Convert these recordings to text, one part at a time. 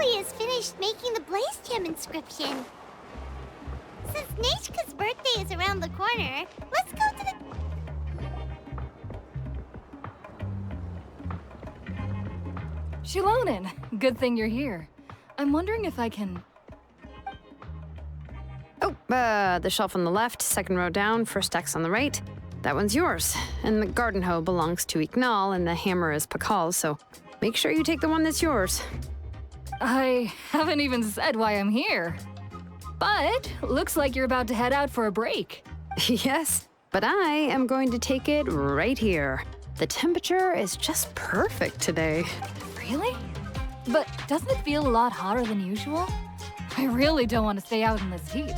Tasoli has finished making the Blaze Gem inscription. Since Nechka's birthday is around the corner, let's go to the... Shilonen, good thing you're here. I'm wondering if I can... Oh, the shelf on the left, second row down, first X on the right. That one's yours. And the garden hoe belongs to Ignal, and the hammer is Pakal's, so make sure you take the one that's yours. I haven't even said why I'm here. But looks like you're about to head out for a break. Yes, but I am going to take it right here. The temperature is just perfect today. Really? But doesn't it feel a lot hotter than usual? I really don't want to stay out in this heat.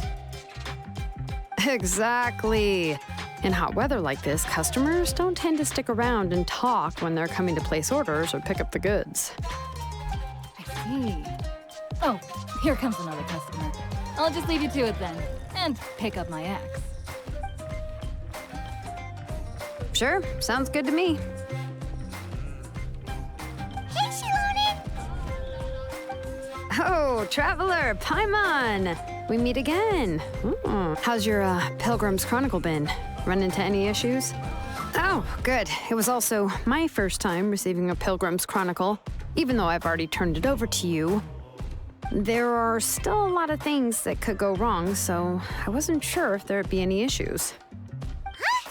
Exactly. In hot weather like this, customers don't tend to stick around and talk when they're coming to place orders or pick up the goods. I see. Oh, here comes another customer. I'll just leave you to it then, and pick up my axe. Sure, sounds good to me. Hey, Shilonen! Oh, Traveler, Paimon! We meet again. How's your Pilgrim's Chronicle been? Run into any issues? Oh, good. It was also my first time receiving a Pilgrim's Chronicle. Even though I've already turned it over to you, there are still a lot of things that could go wrong, so I wasn't sure if there'd be any issues. Huh?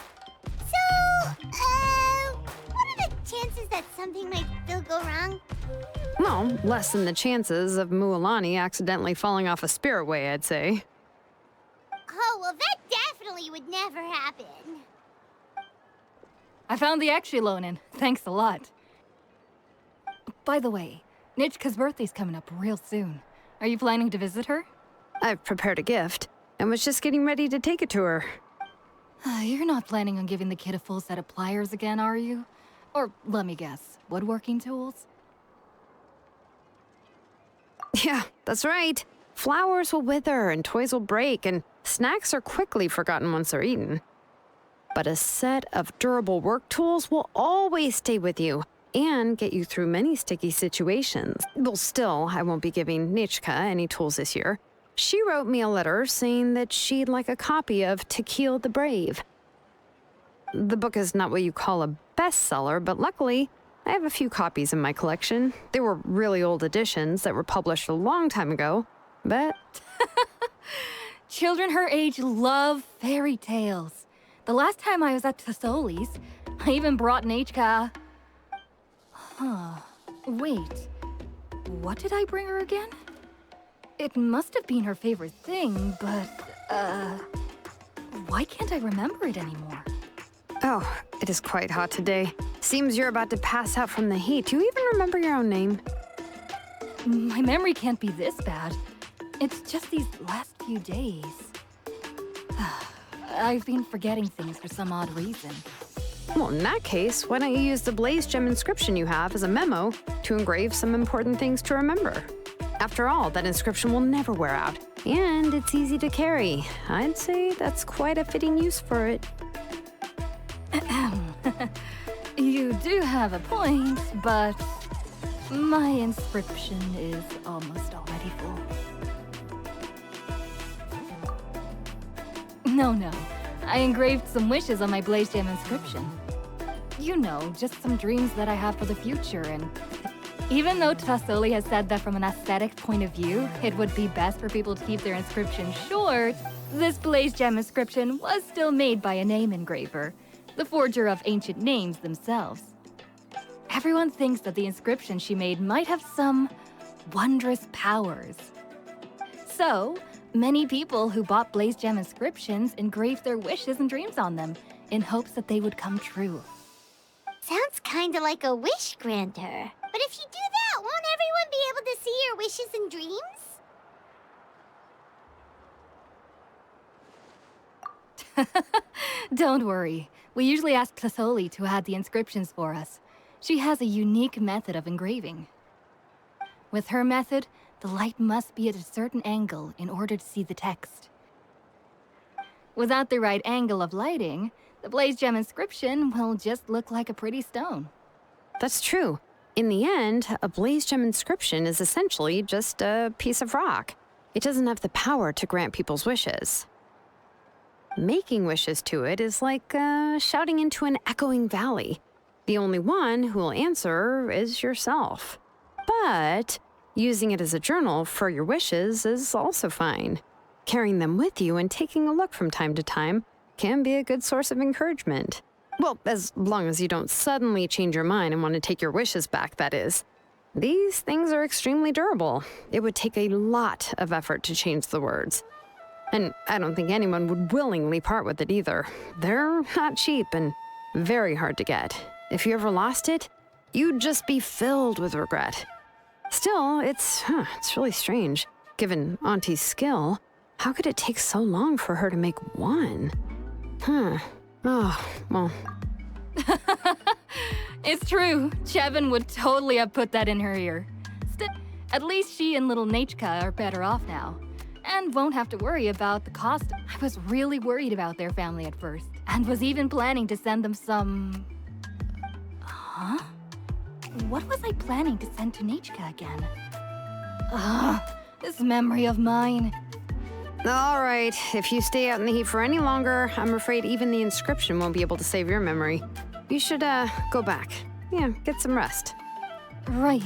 So, what are the chances that something might still go wrong? Well, less than the chances of Mualani accidentally falling off a spirit way, I'd say. Oh, well, that definitely would never happen. I found the axe, Shilonen. Thanks a lot. By the way, Nitchka's birthday's coming up real soon. Are you planning to visit her? I've prepared a gift and was just getting ready to take it to her. You're not planning on giving the kid a full set of pliers again, are you? Or, let me guess, woodworking tools? Yeah, that's right. Flowers will wither and toys will break, and snacks are quickly forgotten once they're eaten. But a set of durable work tools will always stay with you and get you through many sticky situations. Well, still, I won't be giving Nechka any tools this year. She wrote me a letter saying that she'd like a copy of To Kill the Brave. The book is not what you call a bestseller, but luckily, I have a few copies in my collection. They were really old editions that were published a long time ago, but... Children her age love fairy tales. The last time I was at Tasoli's, I even brought Nechka... Huh. Wait. What did I bring her again? It must have been her favorite thing, but, why can't I remember it anymore? Oh, it is quite hot today. Seems you're about to pass out from the heat. Do you even remember your own name? My memory can't be this bad. It's just these last few days. I've been forgetting things for some odd reason. Well, in that case, why don't you use the Blaze Gem inscription you have as a memo to engrave some important things to remember? After all, that inscription will never wear out, and it's easy to carry. I'd say that's quite a fitting use for it. You do have a point, but my inscription is almost already full. No. I engraved some wishes on my Blaze Gem inscription. You know, just some dreams that I have for the future, and even though Tasoli has said that from an aesthetic point of view, it would be best for people to keep their inscription short, this Blaze Gem inscription was still made by a name engraver, the forger of ancient names themselves. Everyone thinks that the inscription she made might have some wondrous powers. So, many people who bought Blaze Gem inscriptions engraved their wishes and dreams on them, in hopes that they would come true. Sounds kinda like a wish granter. But if you do that, won't everyone be able to see your wishes and dreams? Don't worry. We usually ask Tasoli to add the inscriptions for us. She has a unique method of engraving. With her method, the light must be at a certain angle in order to see the text. Without the right angle of lighting, the Blaze Gem inscription will just look like a pretty stone. That's true. In the end, a blaze gem inscription is essentially just a piece of rock. It doesn't have the power to grant people's wishes. Making wishes to it is like shouting into an echoing valley. The only one who will answer is yourself. But using it as a journal for your wishes is also fine. Carrying them with you and taking a look from time to time can be a good source of encouragement. Well, as long as you don't suddenly change your mind and want to take your wishes back, that is. These things are extremely durable. It would take a lot of effort to change the words. And I don't think anyone would willingly part with it either. They're not cheap and very hard to get. If you ever lost it, you'd just be filled with regret. Still, it's really strange. Given Auntie's skill, how could it take so long for her to make one? Oh, well. It's true. Chevin would totally have put that in her ear. At least she and little Nechka are better off now. And won't have to worry about the cost. I was really worried about their family at first. And was even planning to send them some... Huh? What was I planning to send to Nechka again? This memory of mine. All right, if you stay out in the heat for any longer, I'm afraid even the inscription won't be able to save your memory. You should, go back. Yeah, get some rest. Right.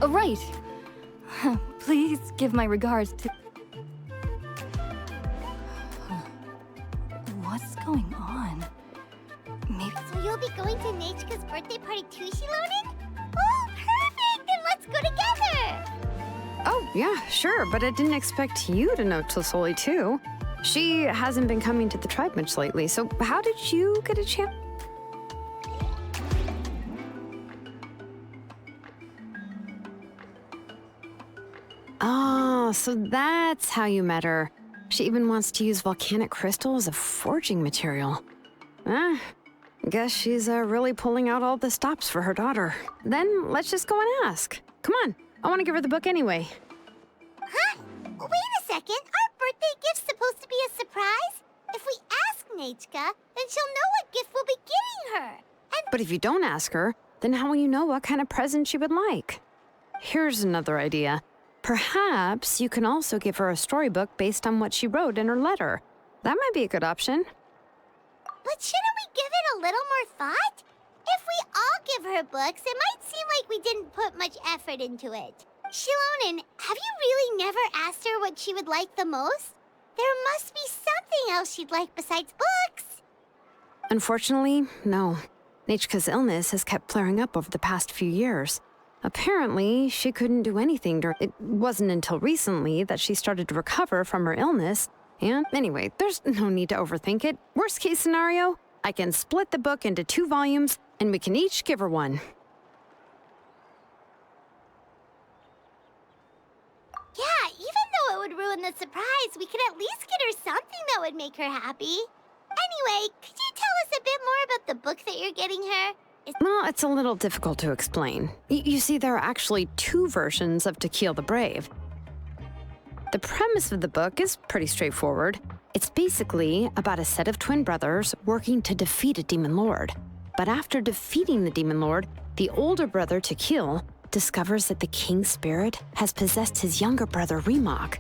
Right. Please give my regards to... What's going on? Maybe... So you'll be going to Nechka's birthday party too, Shilonen? Oh, perfect! Then let's go together! Oh, yeah, sure, but I didn't expect you to know Tosoli too. She hasn't been coming to the tribe much lately, so how did you get a chance? Oh, so that's how you met her. She even wants to use volcanic crystal as a forging material. Guess she's really pulling out all the stops for her daughter. Then let's just go and ask. Come on, I want to give her the book anyway. Huh? Wait a second. Our birthday gift's supposed to be a surprise? If we ask Nechka, then she'll know what gift we'll be getting her. And But if you don't ask her, then how will you know what kind of present she would like? Here's another idea. Perhaps you can also give her a storybook based on what she wrote in her letter. That might be a good option. But shouldn't we give it a little more thought? If we all give her books, it might seem like we didn't put much effort into it. Shilonen, have you really never asked her what she would like the most? There must be something else she'd like besides books. Unfortunately, no. Nechka's illness has kept flaring up over the past few years. Apparently, she couldn't do anything It wasn't until recently that she started to recover from her illness. And anyway, there's no need to overthink it. Worst case scenario, I can split the book into 2 volumes, and we can each give her one. Yeah, even though it would ruin the surprise, we could at least get her something that would make her happy. Anyway, could you tell us a bit more about the book that you're getting her? Well, it's a little difficult to explain. You see, there are actually 2 versions of To Kill the Brave. The premise of the book is pretty straightforward. It's basically about a set of twin brothers working to defeat a demon lord. But after defeating the demon lord, the older brother, To Kill, discovers that the king's spirit has possessed his younger brother, Remok.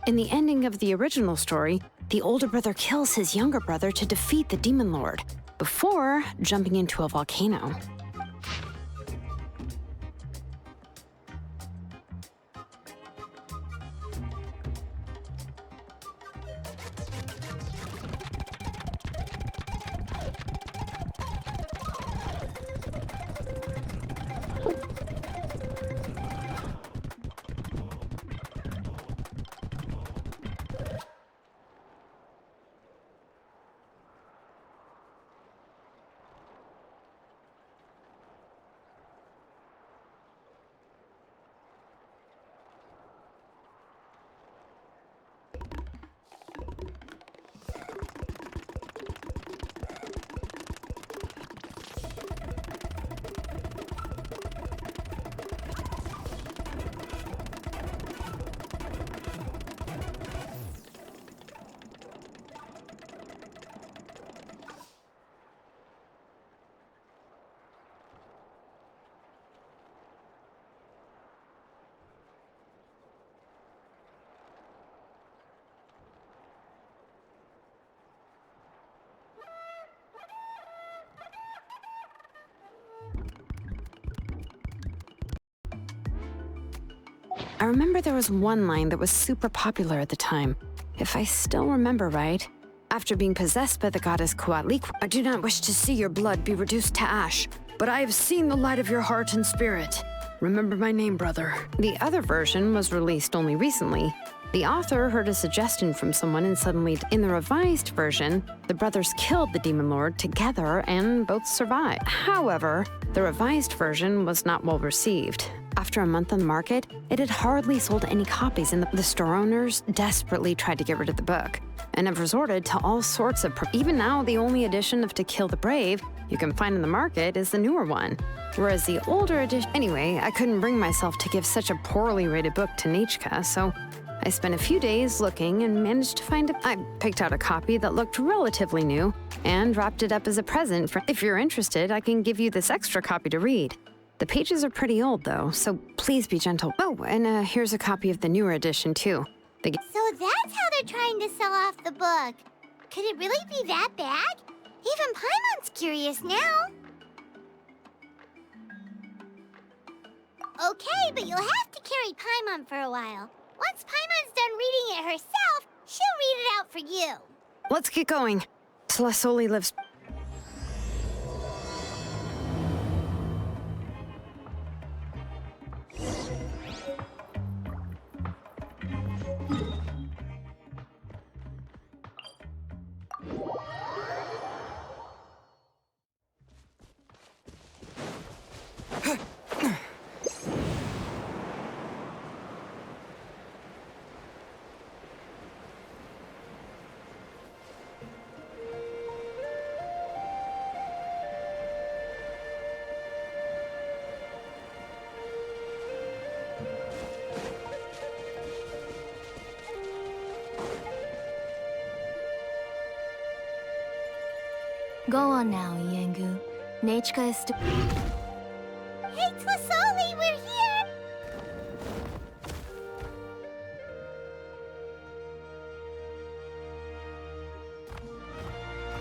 In the ending of the original story, the older brother kills his younger brother to defeat the demon lord, before jumping into a volcano. I remember there was one line that was super popular at the time, if I still remember right. After being possessed by the goddess Coatlicue, I do not wish to see your blood be reduced to ash, but I have seen the light of your heart and spirit. Remember my name, brother. The other version was released only recently. The author heard a suggestion from someone and suddenly, in the revised version, the brothers killed the demon lord together and both survived. However, the revised version was not well received. After a month on the market, it had hardly sold any copies, and the store owners desperately tried to get rid of the book and have resorted to all sorts of... Even now, the only edition of To Kill the Brave you can find in the market is the newer one, whereas the older edition... Anyway, I couldn't bring myself to give such a poorly rated book to Nechka, so I spent a few days looking and managed to find I picked out a copy that looked relatively new and wrapped it up as a present for... If you're interested, I can give you this extra copy to read. The pages are pretty old, though, so please be gentle. Oh, and here's a copy of the newer edition, too. So that's how they're trying to sell off the book. Could it really be that bad? Even Paimon's curious now. Okay, but you'll have to carry Paimon for a while. Once Paimon's done reading it herself, she'll read it out for you. Let's get going. Tlasoli lives... Go on now, Yengu. Nechka is to... Hey, Tlasoli, we're here!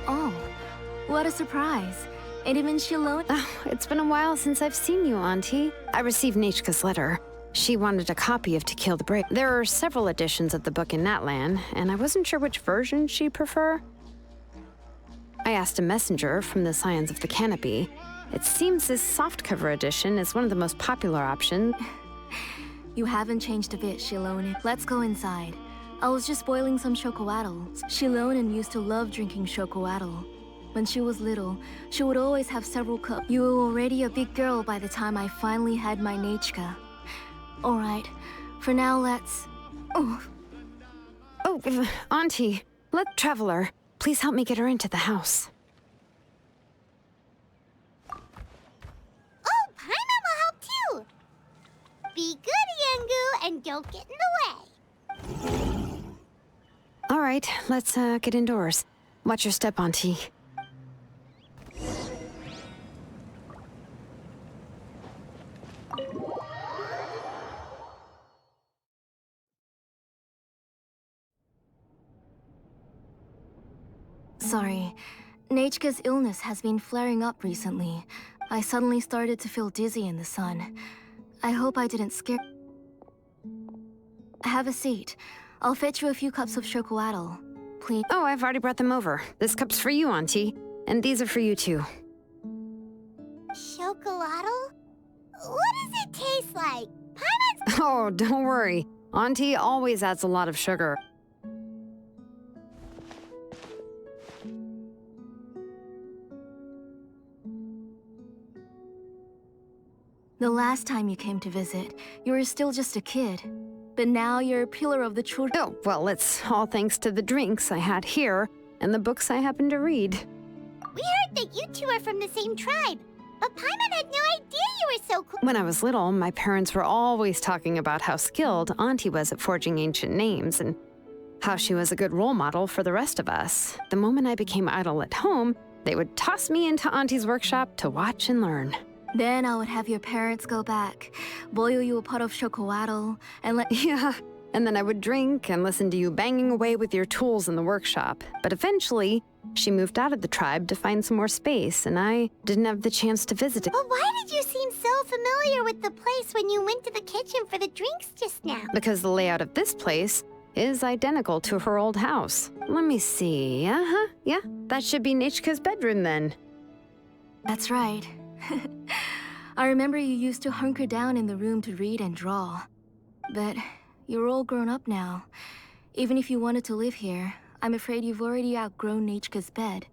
Oh, what a surprise. And even Shilone... It's been a while since I've seen you, Auntie. I received Nechka's letter. She wanted a copy of To Kill the Brave. There are several editions of the book in Natlan, and I wasn't sure which version she'd prefer. I asked a messenger from the Scions of the Canopy. It seems this softcover edition is one of the most popular options. You haven't changed a bit, Shilone. Let's go inside. I was just boiling some chocoatl. Shilone used to love drinking chocoatl. When she was little, she would always have several cups. You were already a big girl by the time I finally had my Nechka. Alright, for now let's... Oh, Auntie, Traveler, please help me get her into the house. Oh, Paimon will help too! Be good, Yengu, and don't get in the way. All right, let's get indoors. Watch your step, Auntie. Sorry. Nechka's illness has been flaring up recently. I suddenly started to feel dizzy in the sun. I hope I didn't scare... Have a seat. I'll fetch you a few cups of chocoatl. Please. Oh, I've already brought them over. This cup's for you, Auntie. And these are for you, too. Chocolatl? What does it taste like? Paimon's... Oh, don't worry. Auntie always adds a lot of sugar. The last time you came to visit, you were still just a kid. But now you're a pillar of the church. Oh, well, it's all thanks to the drinks I had here and the books I happened to read. We heard that you two are from the same tribe, but Paimon had no idea you were so cool. When I was little, my parents were always talking about how skilled Auntie was at forging ancient names and how she was a good role model for the rest of us. The moment I became idle at home, they would toss me into Auntie's workshop to watch and learn. Then I would have your parents go back, boil you a pot of chocoatl, and let... Yeah, and then I would drink and listen to you banging away with your tools in the workshop. But eventually, she moved out of the tribe to find some more space, and I didn't have the chance to visit it. But why did you seem so so familiar with the place when you went to the kitchen for the drinks just now? Because the layout of this place is identical to her old house. Let me see. Yeah, that should be Nechka's bedroom then. That's right. I remember you used to hunker down in the room to read and draw. But you're all grown up now. Even if you wanted to live here, I'm afraid you've already outgrown Nechka's bed.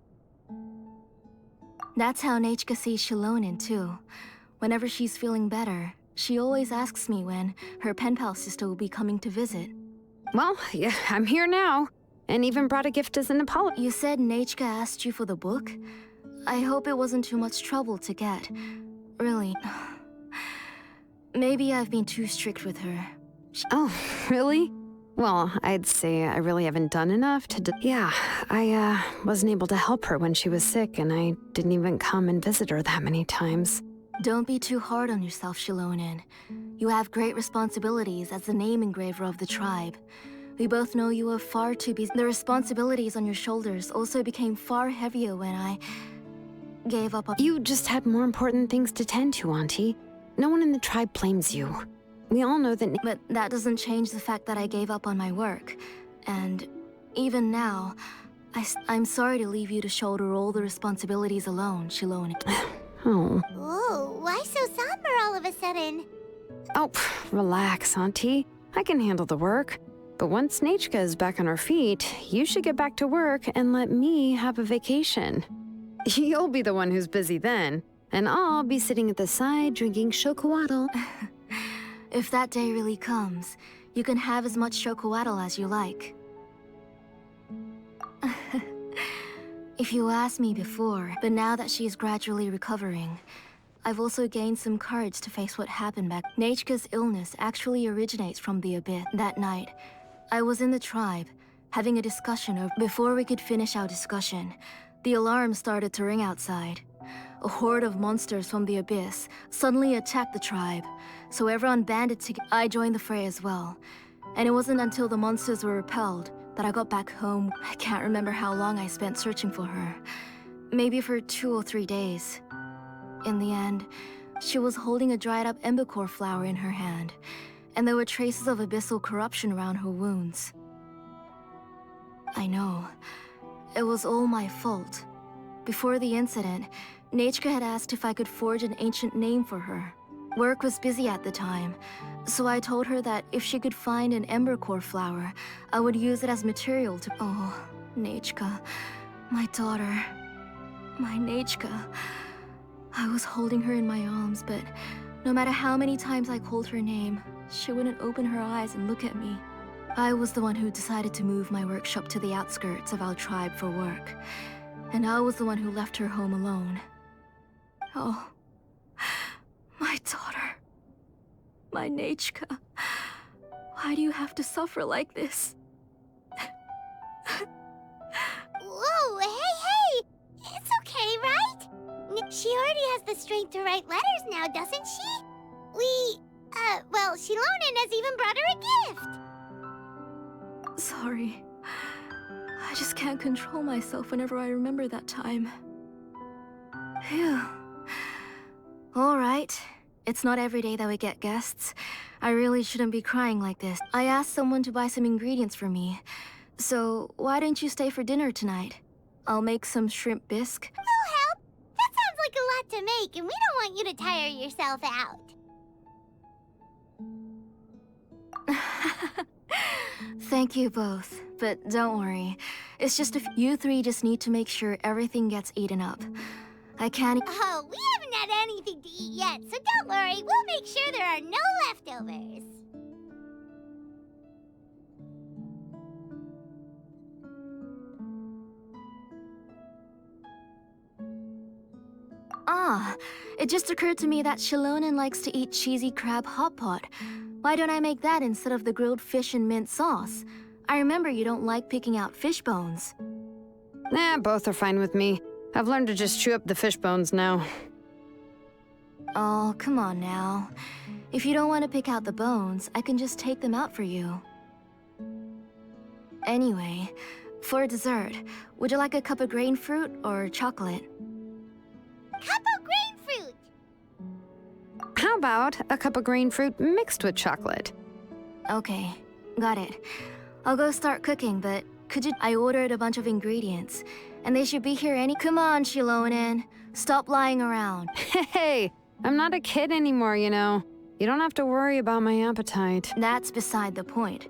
That's how Nechka sees Shilonen too. Whenever she's feeling better, she always asks me when her pen pal sister will be coming to visit. Well, yeah, I'm here now. And even brought a gift as an apology. You said Nechka asked you for the book? I hope it wasn't too much trouble to get. Really. Maybe I've been too strict with her. Oh, really? Well, I'd say I really haven't done enough to yeah, I wasn't able to help her when she was sick, and I didn't even come and visit her that many times. Don't be too hard on yourself, Shilonen. You have great responsibilities as the name engraver of the tribe. We both know you are far too busy. The responsibilities on your shoulders also became far heavier when I gave up on— You just had more important things to tend to, Auntie. No one in the tribe blames you. We all know that— But that doesn't change the fact that I gave up on my work. And even now, I'm sorry to leave you to shoulder all the responsibilities alone, Shilonen. Oh. Ooh, why so somber all of a sudden? Oh, relax, Auntie. I can handle the work. But once Nechka is back on her feet, you should get back to work and let me have a vacation. You'll be the one who's busy then, and I'll be sitting at the side drinking chocolatl. If that day really comes, you can have as much chocolatl as you like. If you asked me before, but now that she's gradually recovering, I've also gained some courage to face what happened back. Nechka's illness actually originates from the abyss. That night, I was in the tribe, having a discussion before we could finish our discussion, the alarm started to ring outside. A horde of monsters from the abyss suddenly attacked the tribe, so everyone banded together. I joined the fray as well, and it wasn't until the monsters were repelled that I got back home. I can't remember how long I spent searching for her. Maybe for 2 or 3 days. In the end, she was holding a dried up embercore flower in her hand, and there were traces of abyssal corruption around her wounds. I know. It was all my fault. Before the incident, Nechka had asked if I could forge an ancient name for her. Work was busy at the time, so I told her that if she could find an embercore flower, I would use it as material to— Oh, Nechka, my daughter, my Nechka. I was holding her in my arms, but no matter how many times I called her name, she wouldn't open her eyes and look at me. I was the one who decided to move my workshop to the outskirts of our tribe for work, and I was the one who left her home alone. Oh, my daughter, my Nechka. Why do you have to suffer like this? Whoa, hey! It's okay, right? She already has the strength to write letters now, doesn't she? Well, Shilonen has even brought her a gift. Sorry. I just can't control myself whenever I remember that time. Phew. All right. It's not every day that we get guests. I really shouldn't be crying like this. I asked someone to buy some ingredients for me. So, why don't you stay for dinner tonight? I'll make some shrimp bisque. We'll help. That sounds like a lot to make, and we don't want you to tire yourself out. Thank you both, but don't worry. It's just you three just need to make sure everything gets eaten up. I can't— Oh, we haven't had anything to eat yet, so don't worry. We'll make sure there are no leftovers. Ah, it just occurred to me that Shilonen likes to eat cheesy crab hot pot. Why don't I make that instead of the grilled fish and mint sauce? I remember you don't like picking out fish bones. Both are fine with me. I've learned to just chew up the fish bones now. Oh, come on now. If you don't want to pick out the bones, I can just take them out for you. Anyway, for dessert, would you like a cup of grain fruit or chocolate? Cup of grain fruit! How about a cup of green fruit mixed with chocolate? Okay, got it. I'll go start cooking, but could you... I ordered a bunch of ingredients, and they should be here any... Come on, Shilonen. Stop lying around. Hey, I'm not a kid anymore, you know. You don't have to worry about my appetite. That's beside the point.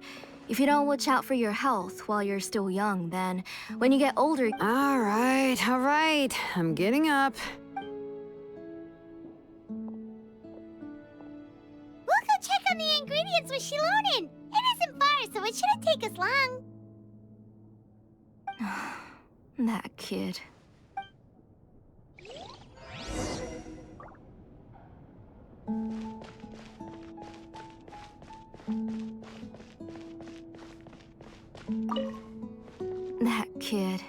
If you don't watch out for your health while you're still young, then when you get older... All right. I'm getting up. We'll go check on the ingredients with Shilonen. It isn't far, so it shouldn't take us long. That kid. That kid.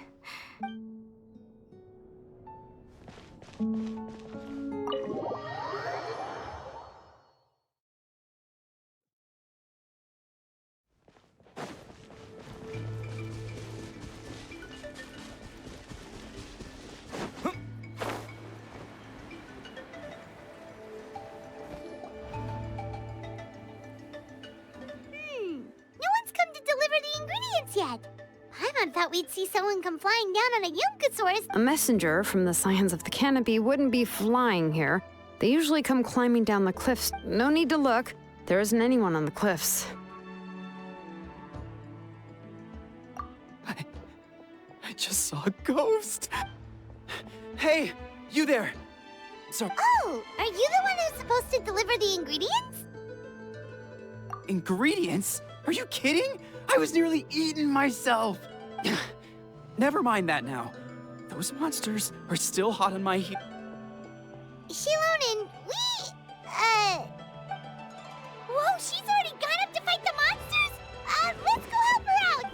No one's come to deliver the ingredients yet. Paimon thought we'd see someone come flying down on a Yunkasaurus. A messenger from the Scions of the Canopy wouldn't be flying here. They usually come climbing down the cliffs. No need to look. There isn't anyone on the cliffs. I just saw a ghost. Hey, you there. So, Oh, are you the one who's supposed to deliver the ingredients? ingredients? Are you kidding? I was nearly eating myself. Never mind that now. Those monsters are still hot on my heels. Shilonen, Whoa, she's already gone up to fight the monsters? Let's go help her out!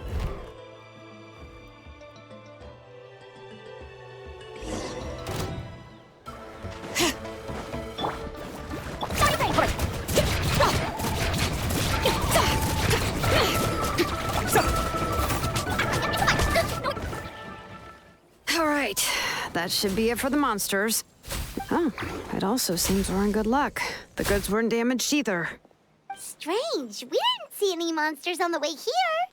All right, that should be it for the monsters. Oh, it also seems we're in good luck. The goods weren't damaged either. Strange, we didn't see any monsters on the way here.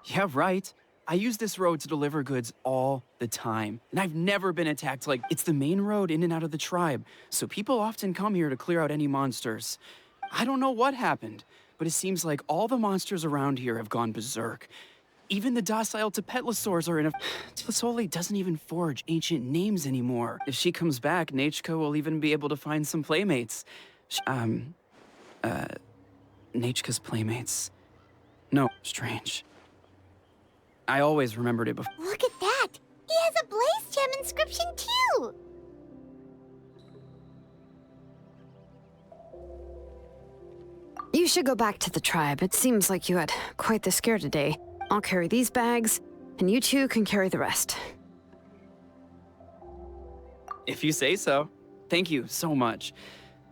Yeah, right. I use this road to deliver goods all the time, and I've never been attacked. Like, it's the main road in and out of the tribe, so people often come here to clear out any monsters. I don't know what happened, but it seems like all the monsters around here have gone berserk. Even the docile Tepetlosaurs are in a... Tlasoli doesn't even forge ancient names anymore. If she comes back, Nechka will even be able to find some playmates. Nechka's playmates. No, strange. I always remembered it before. Look at that! He has a Blaze Gem inscription too! You should go back to the tribe. It seems like you had quite the scare today. I'll carry these bags, and you two can carry the rest. If you say so. Thank you so much.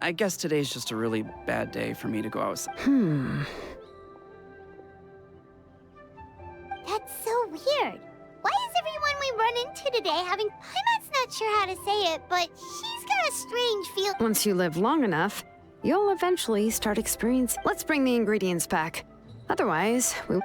I guess today's just a really bad day for me to go outside. That's so weird. Why is everyone we run into today having... Paimon's not sure how to say it, but she's got a strange feel... Once you live long enough, you'll eventually start experiencing... Let's bring the ingredients back. Otherwise, we...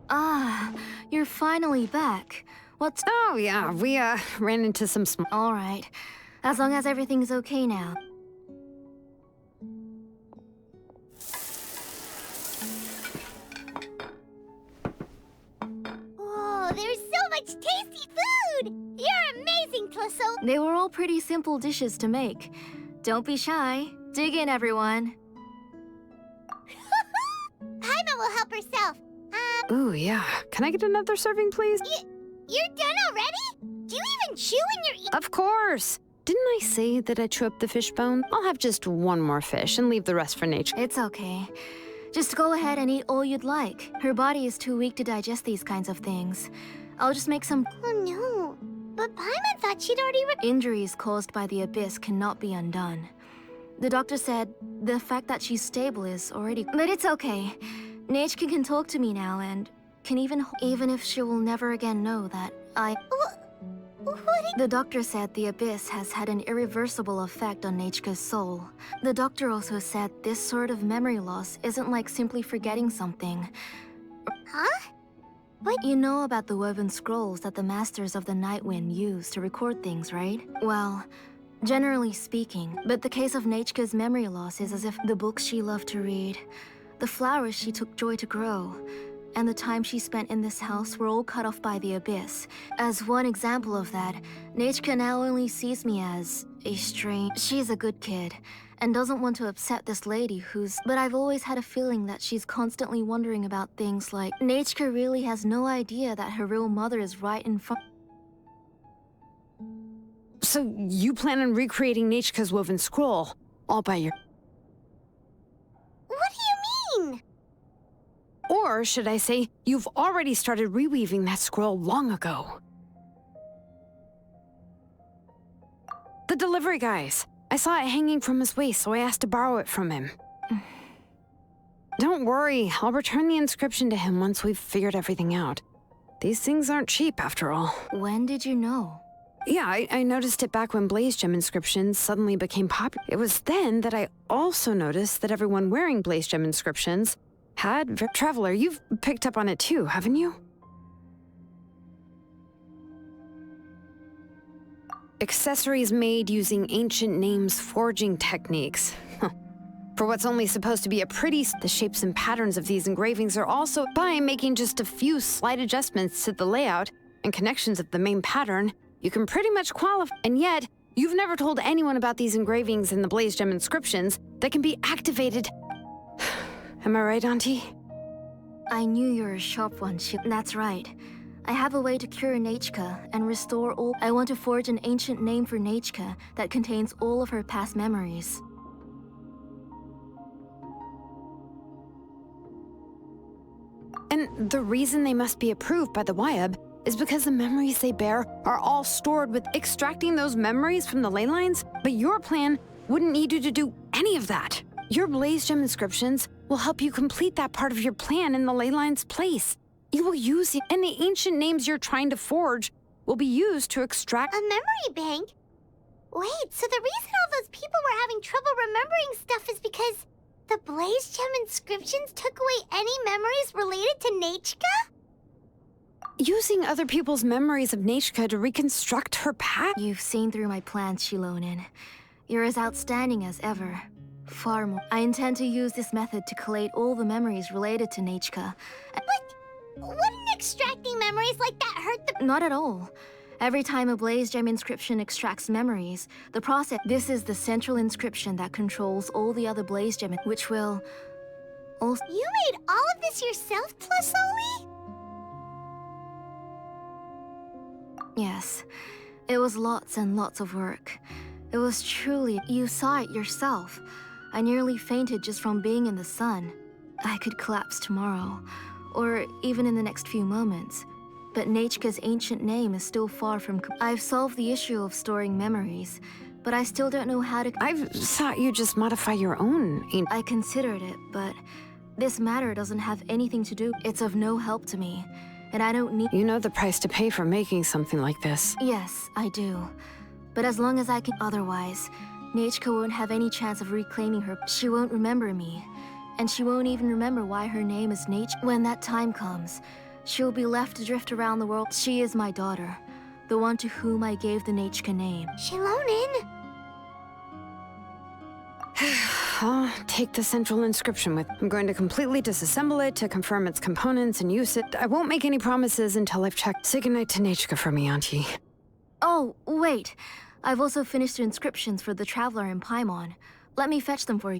Ah, you're finally back. What's... Oh, yeah, we, ran into some All right. As long as everything's okay now. Whoa, there's so much tasty food! You're amazing, Tlasso! They were all pretty simple dishes to make. Don't be shy. Dig in, everyone. Paimon will help herself. Ooh, yeah. Can I get another serving, please? You're done already? Do you even chew in your... Of course! Didn't I say that I chew up the fish bone? I'll have just one more fish and leave the rest for nature. It's okay. Just go ahead and eat all you'd like. Her body is too weak to digest these kinds of things. I'll just make some... Oh no. But Paimon thought she'd already Injuries caused by the abyss cannot be undone. The doctor said the fact that she's stable is already... But it's okay. Nechka can talk to me now and can even if she will never again know that The doctor said the abyss has had an irreversible effect on Nechka's soul. The doctor also said this sort of memory loss isn't like simply forgetting something. Huh? But you know about the woven scrolls that the Masters of the Night Wind use to record things, right? Well, generally speaking, but the case of Nechka's memory loss is as if the books she loved to read, the flowers she took joy to grow, and the time she spent in this house were all cut off by the abyss. As one example of that, Nechka now only sees me as a strange... She's a good kid, and doesn't want to upset this lady who's... But I've always had a feeling that she's constantly wondering about things like... Nechka really has no idea that her real mother is right in front... So you plan on recreating Nechka's woven scroll, all by your... What do you mean? Or should I say, you've already started reweaving that scroll long ago. The delivery guys. I saw it hanging from his waist, so I asked to borrow it from him. Don't worry, I'll return the inscription to him once we've figured everything out. These things aren't cheap, after all. When did you know? Yeah, I noticed it back when Blaze Gem inscriptions suddenly became popular. It was then that I also noticed that everyone wearing Blaze Gem inscriptions had... Traveler, you've picked up on it too, haven't you? Accessories made using ancient names forging techniques. For what's only supposed to be a pretty... The shapes and patterns of these engravings are also... By making just a few slight adjustments to the layout and connections of the main pattern, you can pretty much qualify. And yet, you've never told anyone about these engravings in the Blaze Gem inscriptions that can be activated. Am I right, Auntie? I knew you were a sharp one, That's right. I have a way to cure Nechka and restore all... I want to forge an ancient name for Nechka that contains all of her past memories. And the reason they must be approved by the Wyab is because the memories they bear are all stored with extracting those memories from the ley lines, but your plan wouldn't need you to do any of that. Your Blaze Gem inscriptions will help you complete that part of your plan in the ley line's place. You will use it, and the ancient names you're trying to forge will be used to extract... A memory bank? Wait, so the reason all those people were having trouble remembering stuff is because the Blaze Gem inscriptions took away any memories related to Nechka? Using other people's memories of Nechka to reconstruct her past... You've seen through my plans, Shilonin. You're as outstanding as ever. Far more. I intend to use this method to collate all the memories related to Nechka. Wouldn't extracting memories like that hurt the... Not at all. Every time a Blaze Gem inscription extracts memories, the process... This is the central inscription that controls all the other Blaze Gem, which will... also... You made all of this yourself, Tlasoli? Yes. It was lots and lots of work. It was truly... You saw it yourself. I nearly fainted just from being in the sun. I could collapse tomorrow, or even in the next few moments. But Nechka's ancient name is still far from... I've solved the issue of storing memories, but I still don't know how to... I thought you just modify your own... I considered it, but this matter doesn't have anything to do... It's of no help to me, and I don't need... You know the price to pay for making something like this. Yes, I do. But as long as I can... Otherwise, Nechka won't have any chance of reclaiming her... She won't remember me, and she won't even remember why her name is Nechka. When that time comes, she'll be left to drift around the world. She is my daughter, the one to whom I gave the Nechka name. Shilonin? I'll take the central inscription with... I'm going to completely disassemble it to confirm its components and use it. I won't make any promises until I've checked. Say goodnight to Nechka for me, Auntie. Oh, wait. I've also finished the inscriptions for the Traveler in Paimon. Let me fetch them for you.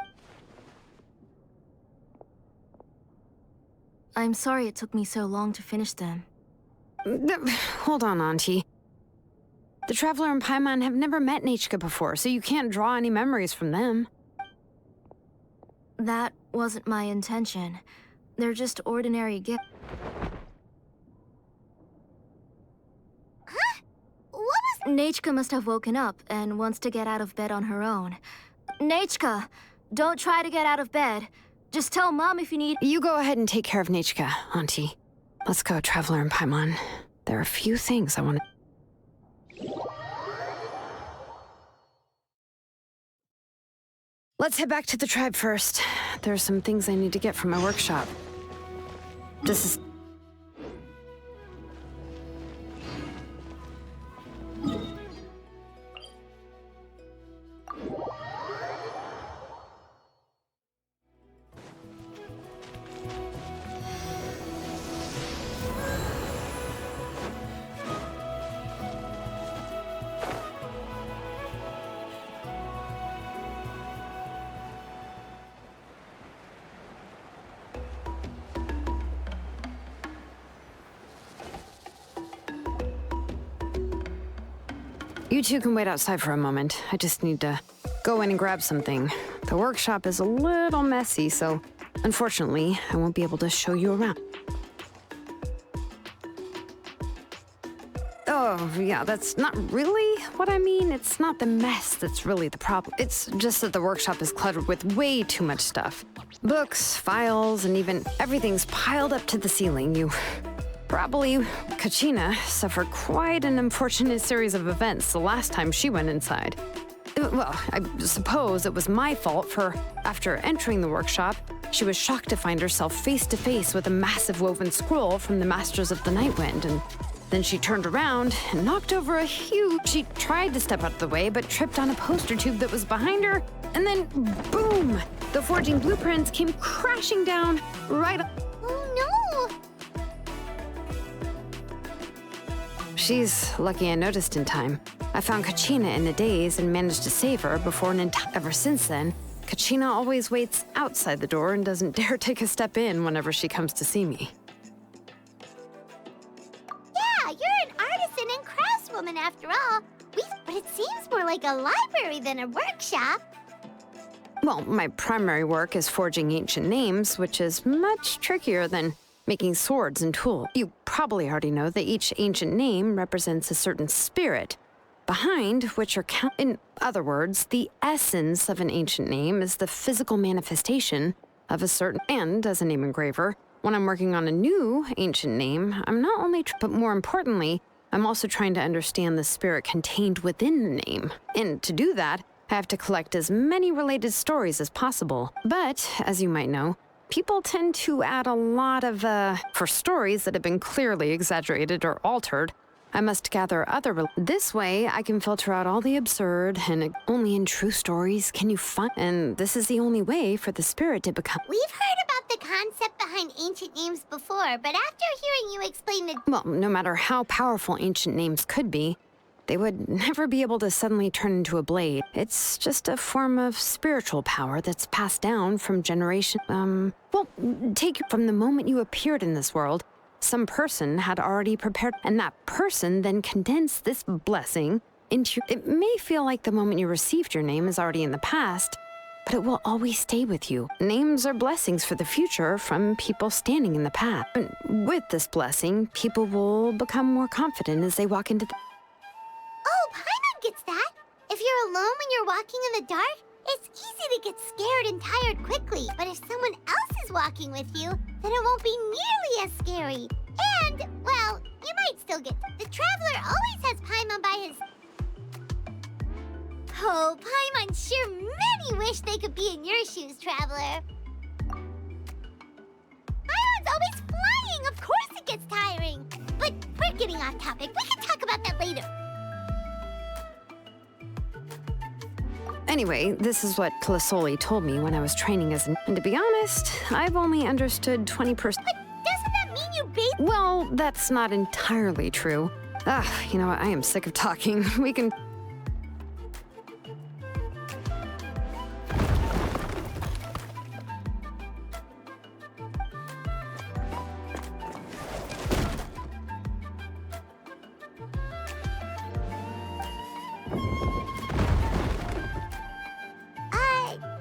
I'm sorry it took me so long to finish them. Hold on, Auntie. The Traveler and Paimon have never met Nechka before, so you can't draw any memories from them. That wasn't my intention. They're just ordinary gifts. Huh? What was... Nechka must have woken up and wants to get out of bed on her own. Nechka, don't try to get out of bed. Just tell Mom if you need... You go ahead and take care of Nechka, Auntie. Let's go, Traveler and Paimon. There are a few things I want to... Let's head back to the tribe first. There are some things I need to get from my workshop. This is... You two can wait outside for a moment. I just need to go in and grab something. The workshop is a little messy, so unfortunately, I won't be able to show you around. Oh, yeah, that's not really what I mean. It's not the mess that's really the problem. It's just that the workshop is cluttered with way too much stuff. Books, files, and even everything's piled up to the ceiling. You probably... Kachina suffered quite an unfortunate series of events the last time she went inside. Well, I suppose it was my fault for, after entering the workshop, she was shocked to find herself face to face with a massive woven scroll from the Masters of the Nightwind, and then she turned around and knocked over a huge... She tried to step out of the way, but tripped on a poster tube that was behind her, and then, boom! The forging blueprints came crashing down right... Oh no! She's lucky I noticed in time. I found Kachina in a daze and managed to save her before an entire... Ever since then, Kachina always waits outside the door and doesn't dare take a step in whenever she comes to see me. Yeah, you're an artisan and craftswoman after all. But it seems more like a library than a workshop. Well, my primary work is forging ancient names, which is much trickier than making swords and tools. You probably already know that each ancient name represents a certain spirit, behind which are in other words, the essence of an ancient name is the physical manifestation of a certain... And as a name engraver, when I'm working on a new ancient name, I'm not only... But more importantly, I'm also trying to understand the spirit contained within the name. And to do that, I have to collect as many related stories as possible. But, as you might know, people tend to add a lot of, for stories that have been clearly exaggerated or altered, I must gather other... This way, I can filter out all the absurd, and only in true stories can you find... And this is the only way for the spirit to become... We've heard about the concept behind ancient names before, but after hearing you explain it... Well, no matter how powerful ancient names could be, they would never be able to suddenly turn into a blade. It's just a form of spiritual power that's passed down from generation... Well, take from the moment you appeared in this world, some person had already prepared, and that person then condensed this blessing into... It may feel like the moment you received your name is already in the past, but it will always stay with you. Names are blessings for the future from people standing in the path. And with this blessing, people will become more confident as they walk into the... Oh, Paimon gets that. If you're alone when you're walking in the dark, it's easy to get scared and tired quickly. But if someone else is walking with you, then it won't be nearly as scary. And, well, you might still get... The Traveler always has Paimon by his... Oh, Paimon sure many wish they could be in your shoes, Traveler. Paimon's always flying. Of course it gets tiring. But we're getting off topic. We can talk about that later. Anyway, this is what Kalasoli told me when I was training as an... And to be honest, I've only understood 20%. But doesn't that mean you Well, that's not entirely true. You know what? I am sick of talking. We can...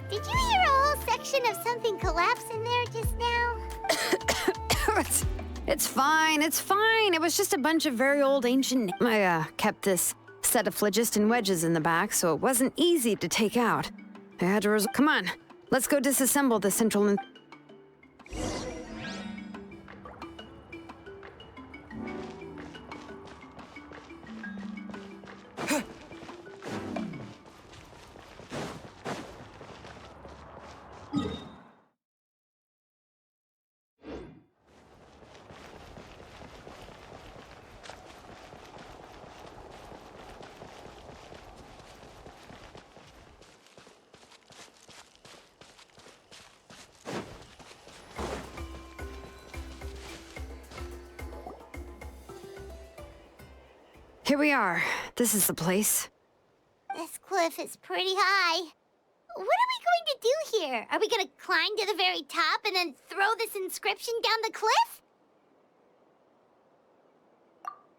Did you hear a whole section of something collapse in there just now? It's fine, it's fine. It was just a bunch of very old ancient... I kept this set of phlogiston wedges in the back, so it wasn't easy to take out. I had to come on, let's go disassemble the central... Here we are. This is the place. This cliff is pretty high. What are we going to do here? Are we going to climb to the very top and then throw this inscription down the cliff?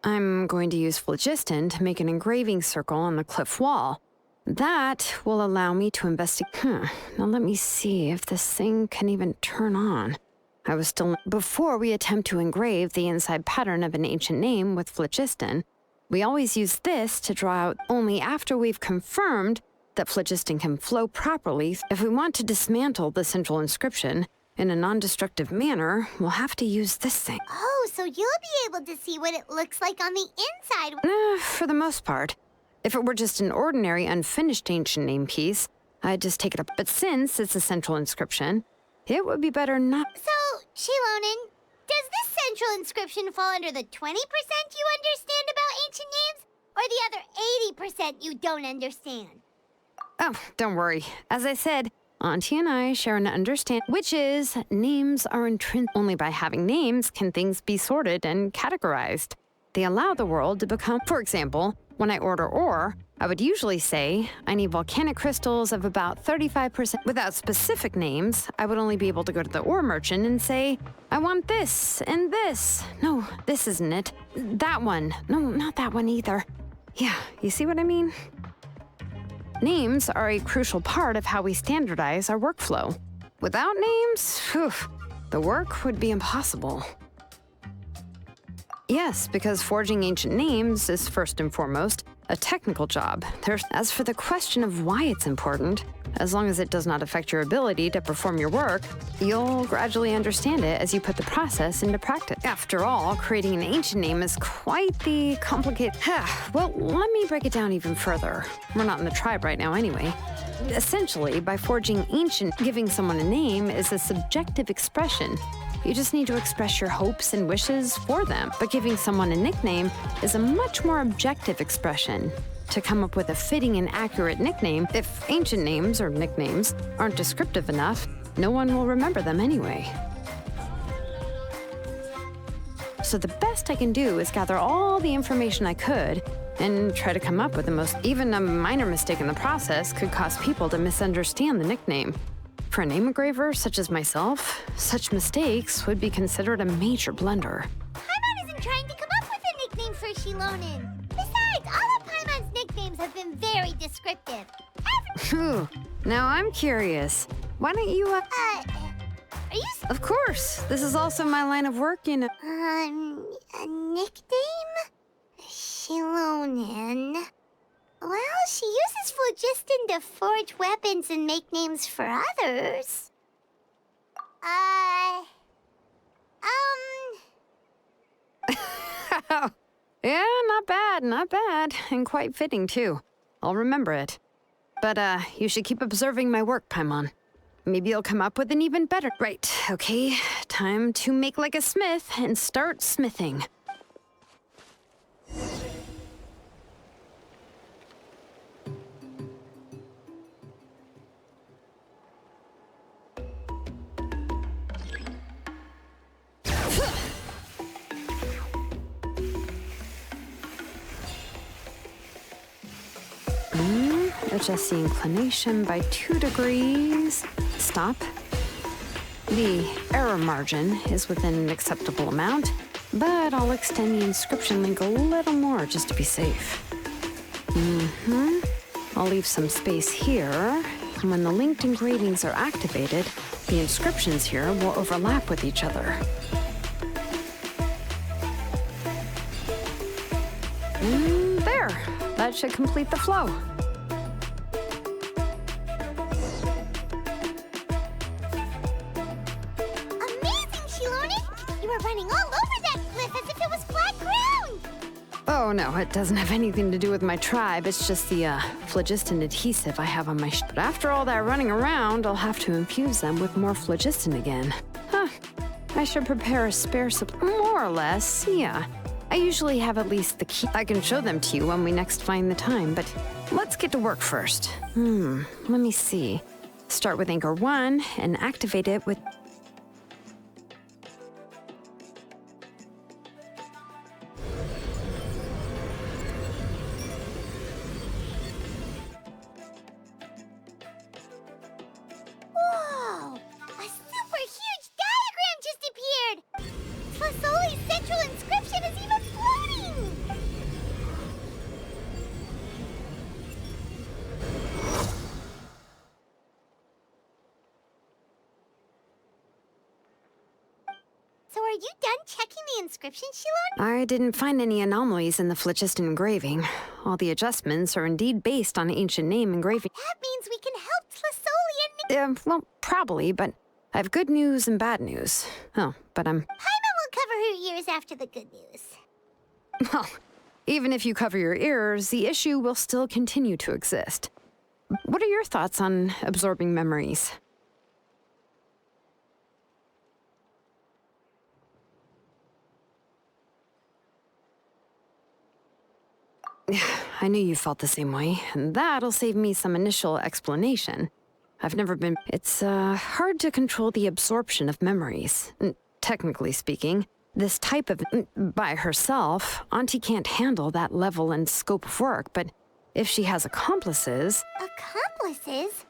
I'm going to use phlogiston to make an engraving circle on the cliff wall. That will allow me to investigate... Now let me see if this thing can even turn on. I was still... Before we attempt to engrave the inside pattern of an ancient name with phlogiston, we always use this to draw out only after we've confirmed that phlogiston can flow properly. If we want to dismantle the central inscription in a non-destructive manner, we'll have to use this thing. Oh, so you'll be able to see what it looks like on the inside. For the most part. If it were just an ordinary unfinished ancient name piece, I'd just take it up. But since it's a central inscription, it would be better not... So, Shilonen, does this central inscription fall under the 20% you understand about ancient names? Or the other 80% you don't understand? Oh, don't worry. As I said, Auntie and I share an understanding, which is names are intrinsic. Only by having names can things be sorted and categorized. They allow the world to become... For example, when I order ore, I would usually say, I need volcanic crystals of about 35%. Without specific names, I would only be able to go to the ore merchant and say, I want this and this. No, this isn't it. That one. No, not that one either. Yeah, you see what I mean? Names are a crucial part of how we standardize our workflow. Without names, the work would be impossible. Yes, because forging ancient names is first and foremost a technical job. As for the question of why it's important, as long as it does not affect your ability to perform your work, you'll gradually understand it as you put the process into practice. After all, creating an ancient name is quite the complicated... Well, let me break it down even further. We're not in the tribe right now anyway. Essentially, by forging ancient, giving someone a name is a subjective expression. You just need to express your hopes and wishes for them. But giving someone a nickname is a much more objective expression. To come up with a fitting and accurate nickname, if ancient names or nicknames aren't descriptive enough, no one will remember them anyway. So the best I can do is gather all the information I could and try to come up with the most... Even a minor mistake in the process could cause people to misunderstand the nickname. For a name engraver such as myself, such mistakes would be considered a major blunder. Paimon isn't trying to come up with a nickname for Shilonen. Besides, all of Paimon's nicknames have been very descriptive. Now I'm curious. Why don't you, Are you... Of course. This is also my line of work, you know. A nickname? Shilonen. Well, she uses phlogiston to forge weapons and make names for others. Yeah, not bad. And quite fitting, too. I'll remember it. But, you should keep observing my work, Paimon. Maybe you'll come up with an even better... Right, okay. Time to make like a smith and start smithing. Adjust the inclination by 2 degrees. Stop. The error margin is within an acceptable amount, but I'll extend the inscription link a little more just to be safe. I'll leave some space here, and when the linked engravings are activated, The inscriptions here will overlap with each other. There. That should complete the flow. Amazing, Shiloni! You were running all over that cliff as if it was flat ground! Oh no, it doesn't have anything to do with my tribe. It's just the phlogiston adhesive I have on my But after all that running around, I'll have to infuse them with more phlogiston again. Huh. I should prepare a spare supply. More or less, yeah. I usually have at least the key. I can show them to you when we next find the time, but let's get to work first. Let me see. Start with anchor 1 and activate it with... Whoa! A super huge diagram just appeared! Fasoli's central inscription is even floating! So are you done checking the inscription, Shiloni? I didn't find any anomalies in the phlogiston engraving. All the adjustments are indeed based on ancient name engraving. That means we can help Fasoli and... Well, probably, but I have good news and bad news. Oh, but Paimon will cover her ears after the good news. Well, even if you cover your ears, the issue will still continue to exist. What are your thoughts on absorbing memories? I knew you felt the same way, and that'll save me some initial explanation. I've never been... It's hard to control the absorption of memories. Technically speaking, this type of... By herself, Auntie can't handle that level and scope of work, but if she has accomplices... Accomplices?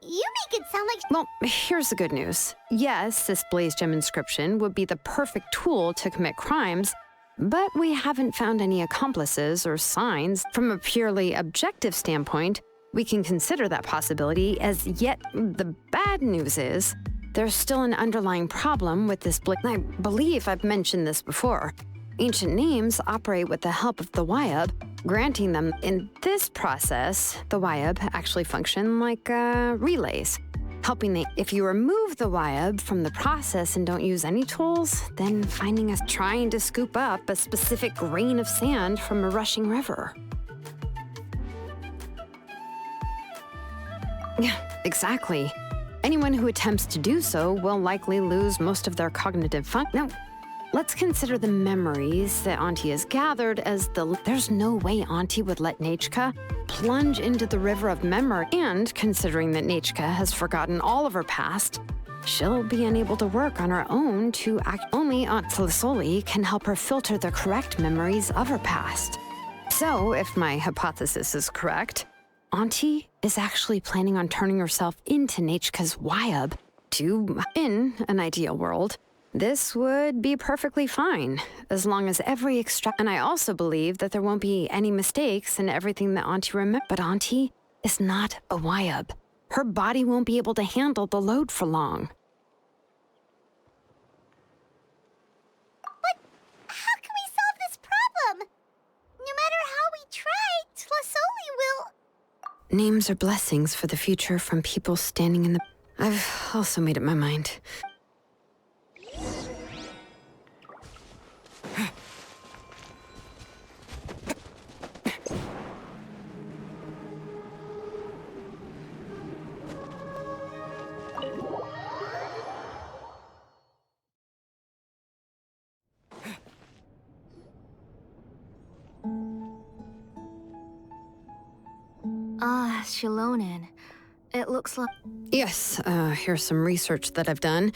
You make it sound like... Well, here's the good news. Yes, this Blaze Gem inscription would be the perfect tool to commit crimes, but we haven't found any accomplices or signs. From a purely objective standpoint, we can consider that possibility as yet. The bad news is, there's still an underlying problem with this I believe I've mentioned this before. Ancient names operate with the help of the Wayab, granting them. In this process, the Wayab actually function like relays, helping if you remove the Wayab from the process and don't use any tools, then finding us trying to scoop up a specific grain of sand from a rushing river. Yeah, exactly. Anyone who attempts to do so will likely lose most of their cognitive function. Now, let's consider the memories that Auntie has gathered as There's no way Auntie would let Nechka plunge into the river of memory, and considering that Nechka has forgotten all of her past, she'll be unable to work on her own to act. Only Aunt Fasoli can help her filter the correct memories of her past. So, if my hypothesis is correct, Auntie is actually planning on turning herself into Nechka's Wayab in an ideal world. This would be perfectly fine, as long as every And I also believe that there won't be any mistakes in everything that Auntie remembers. But Auntie is not a Wayab. Her body won't be able to handle the load for long. But how can we solve this problem? No matter how we try, Tlasoli will... Names are blessings for the future from people standing in the... I've also made up my mind. Ah, Shilonen. It looks like... Yes, here's some research that I've done.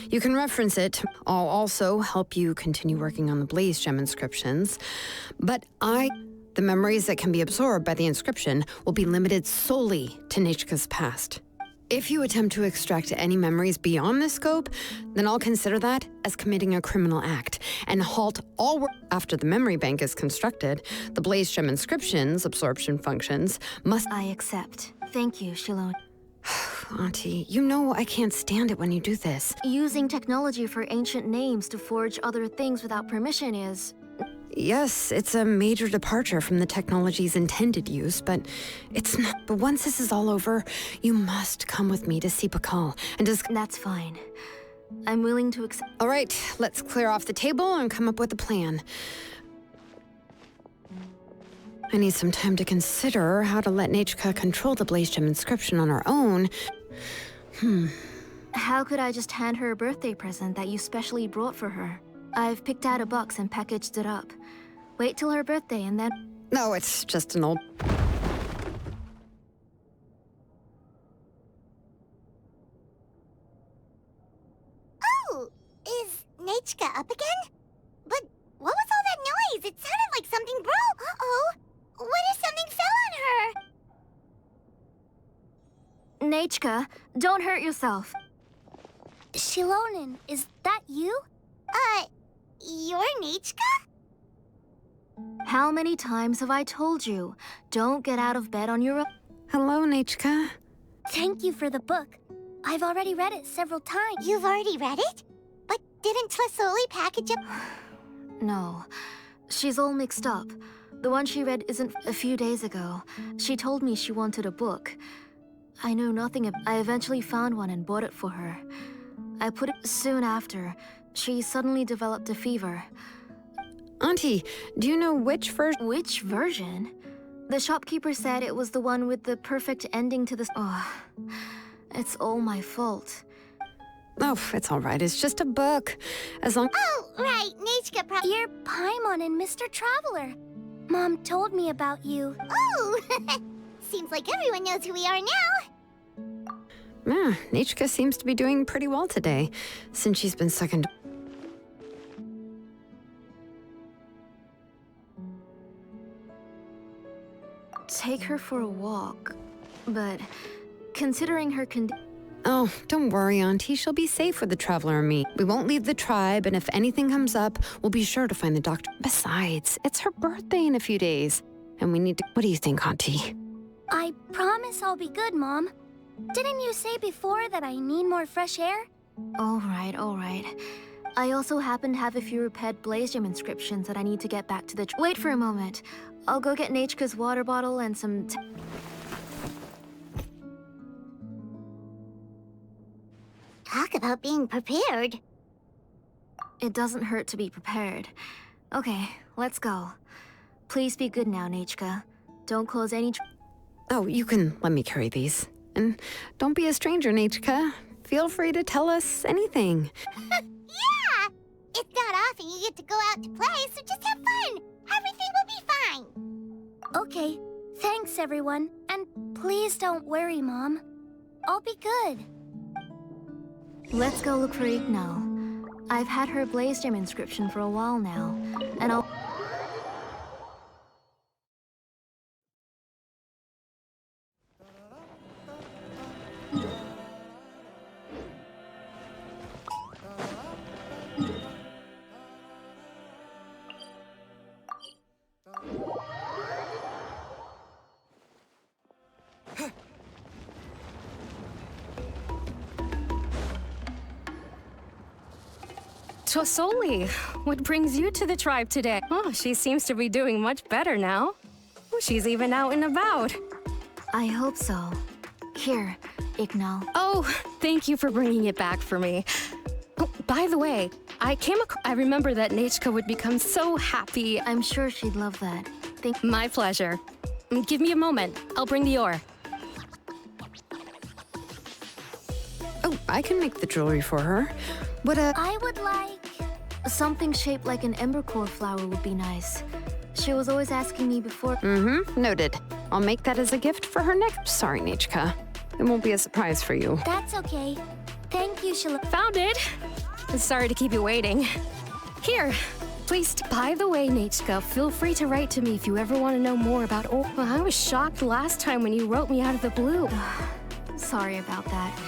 You can reference it. I'll also help you continue working on the Blaze Gem inscriptions. But the memories that can be absorbed by the inscription will be limited solely to Nechka's past. If you attempt to extract any memories beyond this scope, then I'll consider that as committing a criminal act and halt all work. After the memory bank is constructed, the Blaze Gem inscription's absorption functions must... I accept. Thank you, Shilonen. Auntie, you know I can't stand it when you do this. Using technology for ancient names to forge other things without permission is... Yes, it's a major departure from the technology's intended use, but it's not. But once this is all over, you must come with me to see Pakal and just... That's fine. I'm willing to accept... All right, let's clear off the table and come up with a plan. I need some time to consider how to let Nechka control the Blaze Gem inscription on her own. How could I just hand her a birthday present that you specially brought for her? I've picked out a box and packaged it up. Wait till her birthday and then... No, it's just an old... Oh, is Nechka up again? But what was all that noise? It sounded like something broke. Uh-oh. What if something fell on her? Nechka, don't hurt yourself. Shilonen, is that you? You're Nechka? How many times have I told you? Don't get out of bed on your own. Hello, Nechka. Thank you for the book. I've already read it several times. You've already read it? But didn't Tlasoli package it? No, she's all mixed up. The one she read isn't a few days ago. She told me she wanted a book. I know nothing of... I eventually found one and bought it for her. I put it soon after. She suddenly developed a fever. Auntie, do you know which version? Which version? The shopkeeper said it was the one with the perfect ending to the... Oh, it's all my fault. Oh, it's all right. It's just a book. As long... Oh, right. Nechka You're Paimon and Mr. Traveler. Mom told me about you. Oh! Seems like everyone knows who we are now. Yeah, Nechka seems to be doing pretty well today, since she's been stuck in... Take her for a walk, but considering her Oh, don't worry, Auntie. She'll be safe with the Traveler and me. We won't leave the tribe, and if anything comes up, we'll be sure to find the doctor. Besides, it's her birthday in a few days, and we need to... What do you think, Auntie? I promise I'll be good, Mom. Didn't you say before that I need more fresh air? All right, all right. I also happen to have a few repaired Blaze Gem inscriptions that I need to get back to the... Wait for a moment. I'll go get Nechka's water bottle and some... Talk about being prepared. It doesn't hurt to be prepared. Okay, let's go. Please be good now, Nechka. Don't close any... Oh, you can let me carry these. And don't be a stranger, Nechka. Feel free to tell us anything. Yeah! It's not often you get to go out to play, so just have fun. Everything will be fine. Okay, thanks everyone. And please don't worry, Mom. I'll be good. Let's go look for Igno. I've had her Blaze Gem inscription for a while now, and I'll... Tosoli, what brings you to the tribe today? Oh, she seems to be doing much better now. She's even out and about. I hope so. Here, Igno. Oh, thank you for bringing it back for me. Oh, by the way, I remember that Nechka would become so happy. I'm sure she'd love that. My pleasure. Give me a moment. I'll bring the ore. Oh, I can make the jewelry for her. I would like... Something shaped like an embercore flower would be nice. She was always asking me before... Noted. I'll make that as a gift for her next... Sorry, Nechka. It won't be a surprise for you. That's okay. Thank you, Found it! Sorry to keep you waiting. Here, please. By the way, Nechka, feel free to write to me if you ever want to know more about... Oh, I was shocked last time when you wrote me out of the blue. Sorry about that.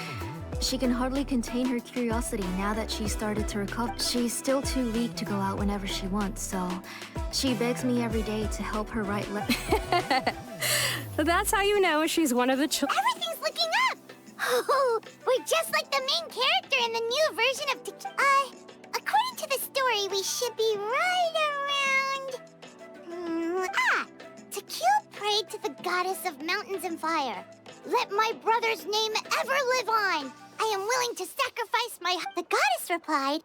She can hardly contain her curiosity now that she started to recover. She's still too weak to go out whenever she wants, so she begs me every day to help her write That's how you know she's one of the children. Everything's looking up! Oh, we're just like the main character in the new version of according to the story, we should be right around... Tequila prayed to the goddess of mountains and fire. Let my brother's name ever live on. I am willing to sacrifice my... The goddess replied,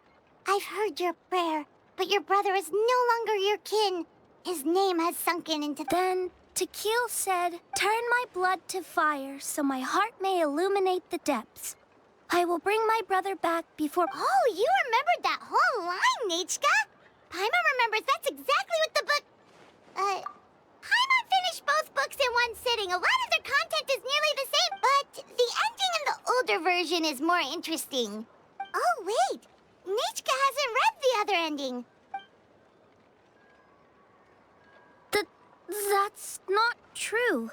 I've heard your prayer, but your brother is no longer your kin. His name has sunken into... Then Tequila said, turn my blood to fire so my heart may illuminate the depths. I will bring my brother back before... Oh, you remembered that whole line, Nechka. Paimon remembers that's exactly what the book... Paimon finished both books in one sitting. A lot of their content is nearly the same, but the ending in the older version is more interesting. Oh, wait. Nechka hasn't read the other ending. That's not true.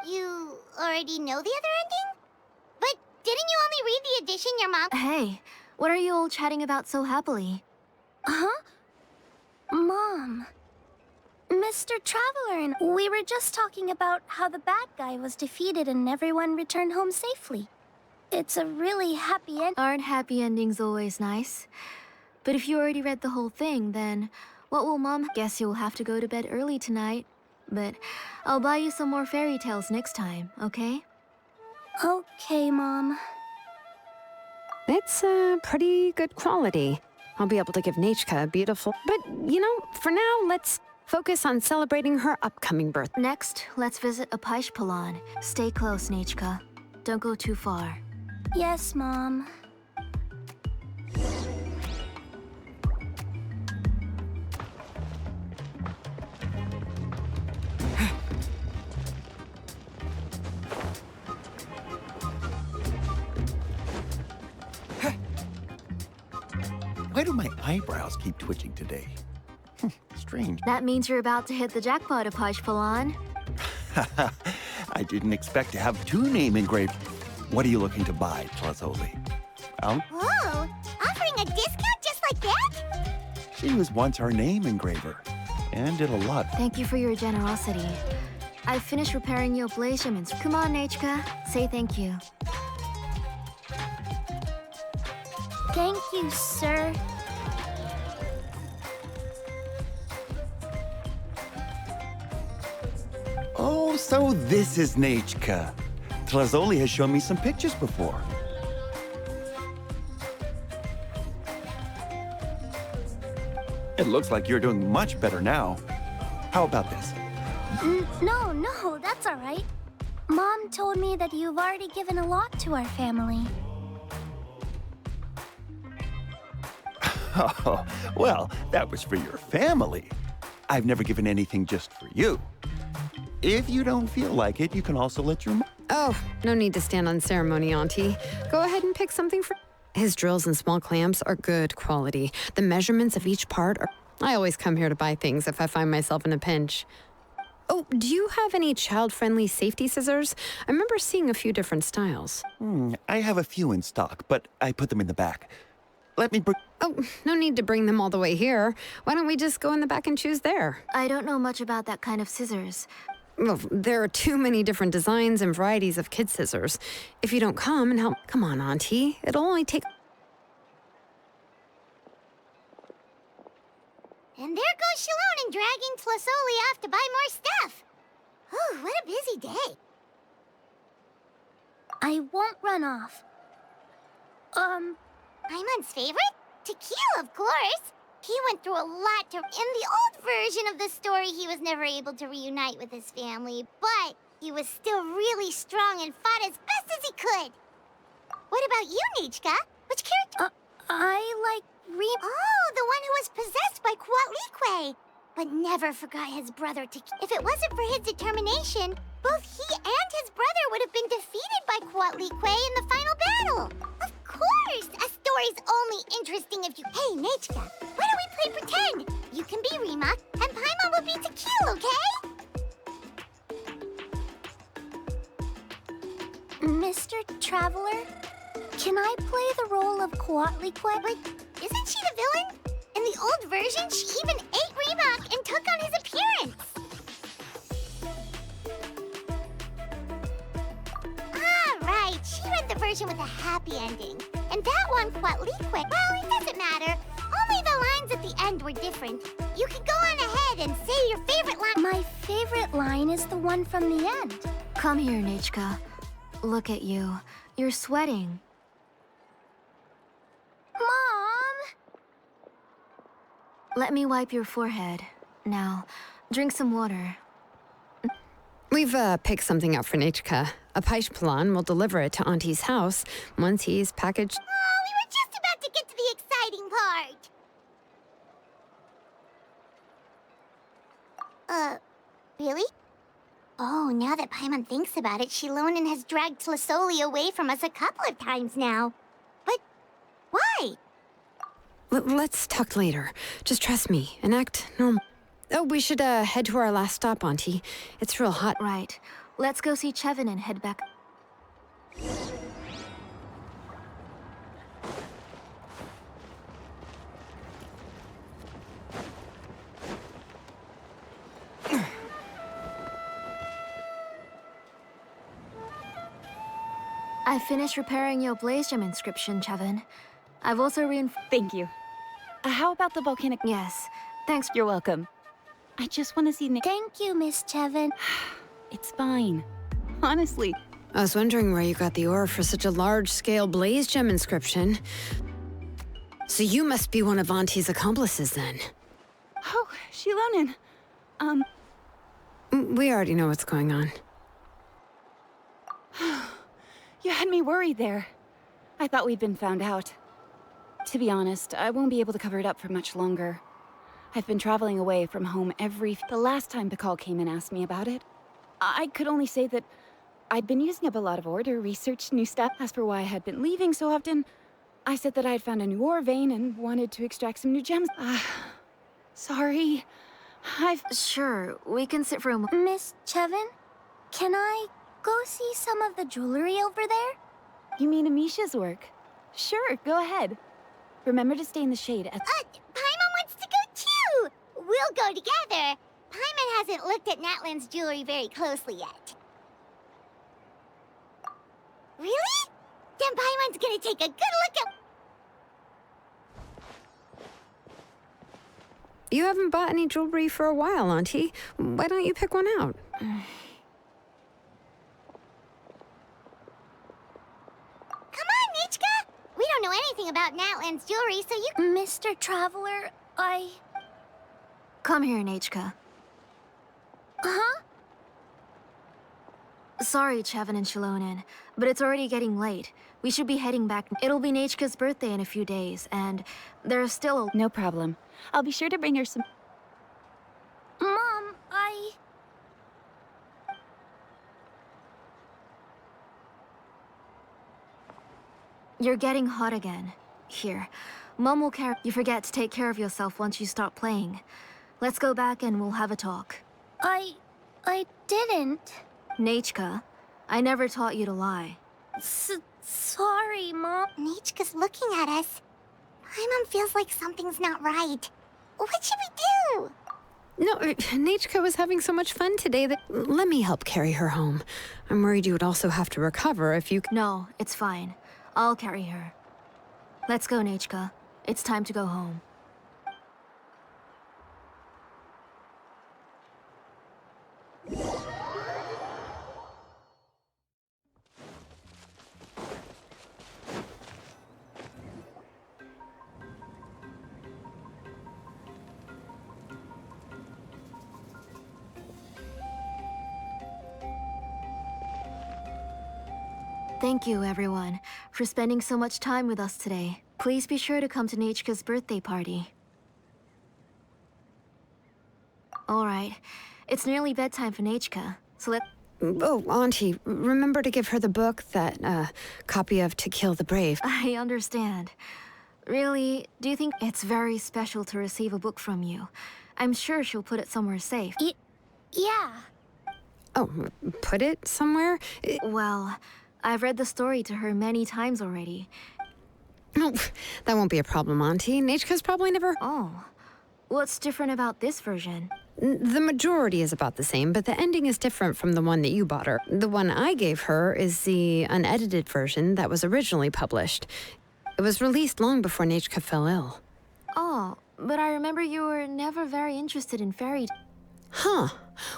You already know the other ending? But didn't you only read the edition your mom... Hey, what are you all chatting about so happily? Huh? Mom. Mr. Traveler and we were just talking about how the bad guy was defeated and everyone returned home safely. It's a really happy end. Aren't happy endings always nice? But if you already read the whole thing, then what will Mom... Guess you'll have to go to bed early tonight. But I'll buy you some more fairy tales next time, okay? Okay, Mom. It's pretty good quality. I'll be able to give Nechka a beautiful... But, you know, for now, let's focus on celebrating her upcoming birthday. Next, let's visit Apishpalan. Stay close, Nechka. Don't go too far. Yes, Mom. Why do my eyebrows keep twitching today? Strange. That means you're about to hit the jackpot, Apishpalan. I didn't expect to have two name engraved. What are you looking to buy, Tlazoli? Whoa! Offering a discount just like that? She was once our name engraver and did a lot. Thank you for your generosity. I finished repairing your blazements. Come on, Nechka. Say thank you. Thank you, sir. Oh, so this is Nechka. Tlazoli has shown me some pictures before. It looks like you're doing much better now. How about this? No, that's all right. Mom told me that you've already given a lot to our family. Oh, well, that was for your family. I've never given anything just for you. If you don't feel like it, you can also let your mom... Oh, no need to stand on ceremony, Auntie. Go ahead and pick something for... His drills and small clamps are good quality. The measurements of each part are... I always come here to buy things if I find myself in a pinch. Oh, do you have any child-friendly safety scissors? I remember seeing a few different styles. I have a few in stock, but I put them in the back. Let me bring... Oh, no need to bring them all the way here. Why don't we just go in the back and choose there? I don't know much about that kind of scissors. Well, there are too many different designs and varieties of kid scissors. If you don't come and help... Come on, Auntie. It'll only take... And there goes Shilonen dragging Tlazoli off to buy more stuff. Oh, what a busy day. I won't run off. Paimon's favorite? Tequila, of course. He went through a lot to... In the old version of the story, he was never able to reunite with his family, but he was still really strong and fought as best as he could. What about you, Nechka? Which character? I like Oh, the one who was possessed by Kuatlikwe, but never forgot his brother. If it wasn't for his determination, both he and his brother would have been defeated by Kuatlikwe in the final battle. Of course! A story's only interesting if you... Hey, Nechka, why don't we play pretend? You can be Rima, and Paimon will be Tequila, okay? Mr. Traveler, can I play the role of Kuatlikwe? But isn't she the villain? In the old version, she even ate Reebok and took on his appearance. Ah, right. She read the version with a happy ending. And that one, Quatliquid, well, it doesn't matter. Only the lines at the end were different. You can go on ahead and say your favorite line. My favorite line is the one from the end. Come here, Nechka. Look at you. You're sweating. Mom! Let me wipe your forehead. Now, drink some water. We've picked something out for Nechka. A Paishpalan will deliver it to Auntie's house once he's packaged. Oh, we were just about to get to the exciting part. Really? Oh, now that Paimon thinks about it, Shilonen has dragged Tlasoli away from us a couple of times now. But why? Let's talk later. Just trust me and act normal. Oh, we should head to our last stop, Auntie. It's real hot. Right. Let's go see Chevin and head back. I finished repairing your blaze gem inscription, Chevin. I've also reinforced. Thank you. How about the volcanic? Yes, thanks. You're welcome. I just want to see Nick. Thank you, Miss Chevin. It's fine. Honestly. I was wondering where you got the ore for such a large-scale blaze gem inscription. So you must be one of Auntie's accomplices, then. Oh, Shilonen. We already know what's going on. You had me worried there. I thought we'd been found out. To be honest, I won't be able to cover it up for much longer. I've been traveling away from home the last time Pakal came and asked me about it. I could only say that I'd been using up a lot of ore to research new stuff. As for why I had been leaving so often, I said that I had found a new ore vein and wanted to extract some new gems. Sorry. Sure, we can sit for a moment. Miss Chevin, can I go see some of the jewelry over there? You mean Amisha's work? Sure, go ahead. Remember to stay in the shade at— Paimon wants to go too! We'll go together. Paimon hasn't looked at Natlan's jewelry very closely yet. Really? Then Paimon's gonna take a good look at— You haven't bought any jewelry for a while, Auntie. Why don't you pick one out? Come on, Nechka! We don't know anything about Natlan's jewelry, so you— Mr. Traveler, Come here, Nechka. Huh? Sorry, Chevin and Shilonen, but it's already getting late. We should be heading back. It'll be Nechka's birthday in a few days, and there's still No problem. I'll be sure to bring her some— Mom, You're getting hot again. Here, Mom will care. You forget to take care of yourself once you stop playing. Let's go back and we'll have a talk. I didn't. Nechka, I never taught you to lie. Sorry, Mom. Nechka's looking at us. Paimon feels like something's not right. What should we do? No, Nechka was having so much fun today that... Let me help carry her home. I'm worried you would also have to recover if you... No, it's fine. I'll carry her. Let's go, Nechka. It's time to go home. Thank you, everyone, for spending so much time with us today. Please be sure to come to Nechka's birthday party. All right, it's nearly bedtime for Nechka, so let— Oh, Auntie, remember to give her the book, that copy of To Kill the Brave. I understand. Really, do you think it's very special to receive a book from you? I'm sure she'll put it somewhere safe. Yeah. Oh, put it somewhere? Well, I've read the story to her many times already. No, that won't be a problem, Auntie. Nechka's probably never... Oh, what's different about this version? The majority is about the same, but the ending is different from the one that you bought her. The one I gave her is the unedited version that was originally published. It was released long before Nechka fell ill. Oh, but I remember you were never very interested in fairy. Huh.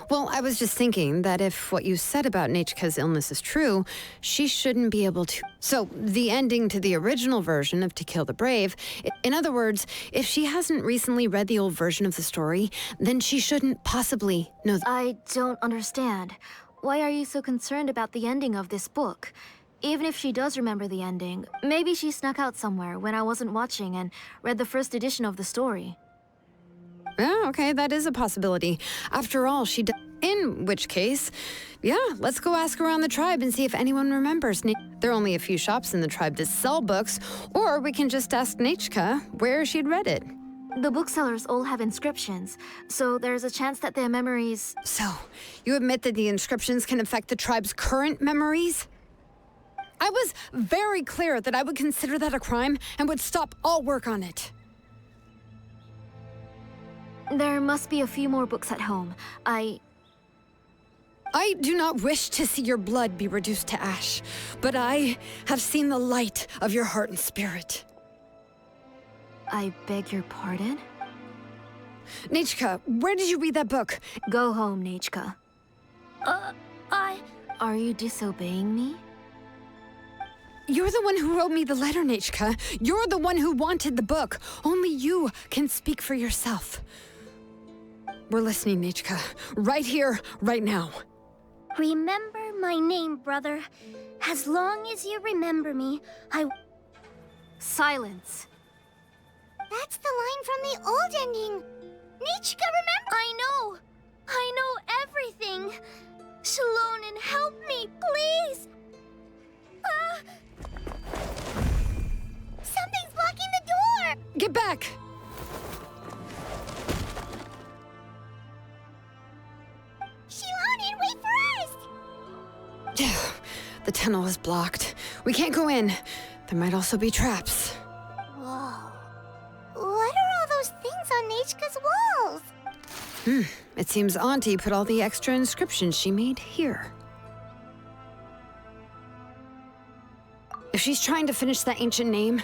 Well, I was just thinking that if what you said about Nechka's illness is true, she shouldn't be able to. So, the ending to the original version of To Kill the Brave, in other words, if she hasn't recently read the old version of the story, then she shouldn't possibly know. I don't understand. Why are you so concerned about the ending of this book? Even if she does remember the ending, maybe she snuck out somewhere when I wasn't watching and read the first edition of the story. Yeah, okay, that is a possibility. After all, in which case, yeah, let's go ask around the tribe and see if anyone remembers. There are only a few shops in the tribe that sell books, or we can just ask Nechka where she'd read it. The booksellers all have inscriptions, so there's a chance that their memories... So, you admit that the inscriptions can affect the tribe's current memories? I was very clear that I would consider that a crime and would stop all work on it. There must be a few more books at home. I do not wish to see your blood be reduced to ash, but I have seen the light of your heart and spirit. I beg your pardon? Nechka, where did you read that book? Go home, Nechka. I... Are you disobeying me? You're the one who wrote me the letter, Nechka. You're the one who wanted the book. Only you can speak for yourself. We're listening, Nechka. Right here, right now. Remember my name, brother. As long as you remember me, Silence. That's the line from the old ending. Nechka, remember? I know everything. Shalonen, help me, please. Something's blocking the door! Get back! Shilonen, wait for us! The tunnel is blocked. We can't go in. There might also be traps. Whoa. What are all those things on Nechka's walls? It seems Auntie put all the extra inscriptions she made here. If she's trying to finish that ancient name,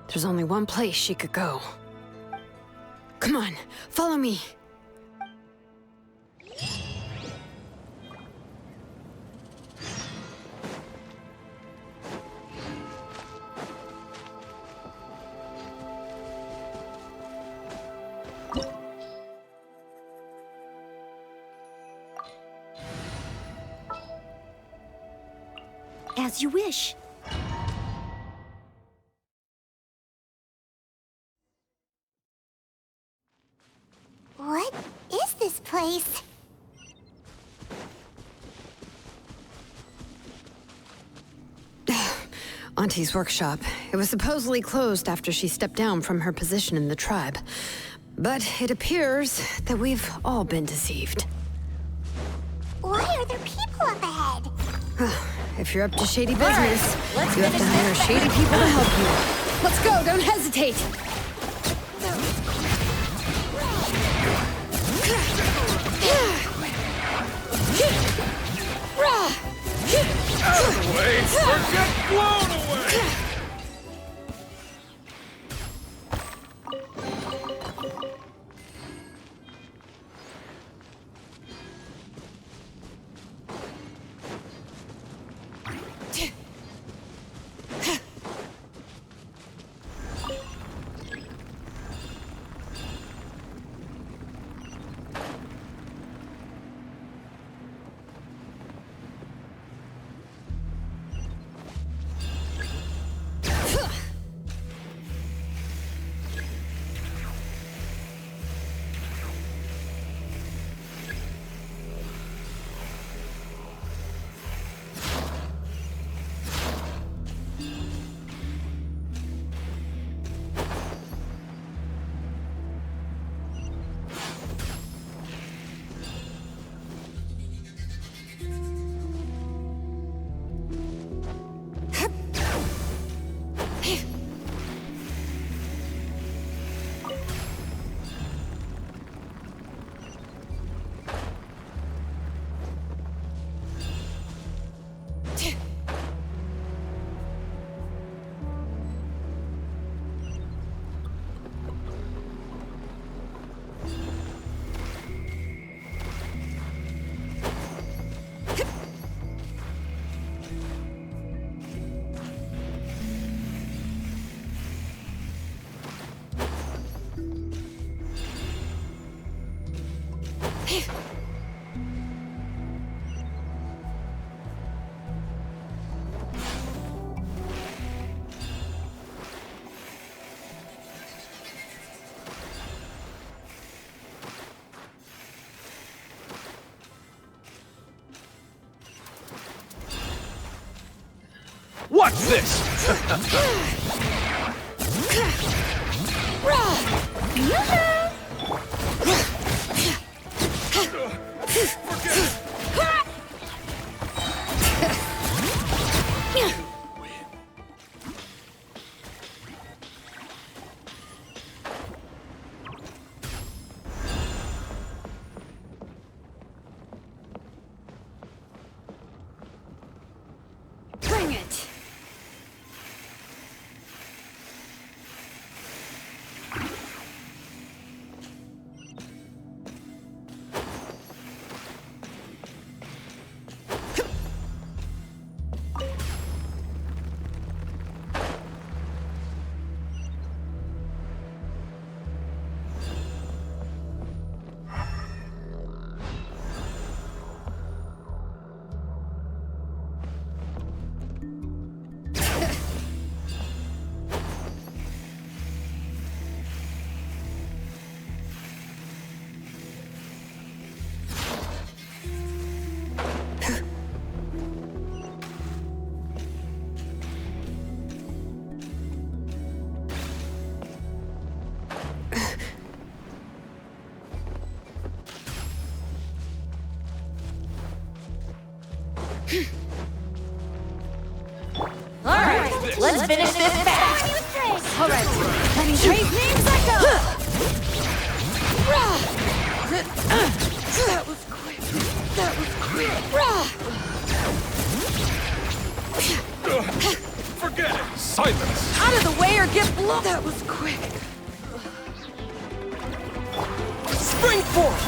there's only one place she could go. Come on, follow me. As you wish. What is this place? Auntie's workshop. It was supposedly closed after she stepped down from her position in the tribe. But it appears that we've all been deceived. Why are there people up ahead? If you're up to shady business, let's you have to finish hire this shady people to help you. Let's go, don't hesitate! Out of the way, or get blown away! Watch this! Bring it! Let's finish this fast! Alright, letting trade names echo! That was quick! That was quick! Forget it! Silence! Out of the way or get blown! That was quick! Spring forth!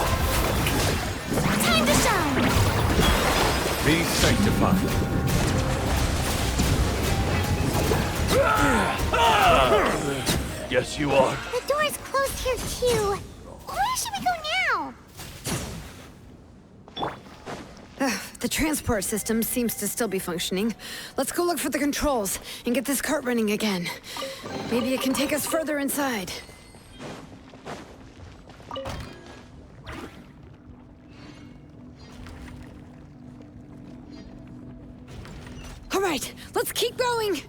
Time to shine! Be sanctified. Yes, you are. The door's closed here too. Where should we go now? The transport system seems to still be functioning. Let's go look for the controls and get this cart running again. Maybe it can take us further inside. All right, let's keep going.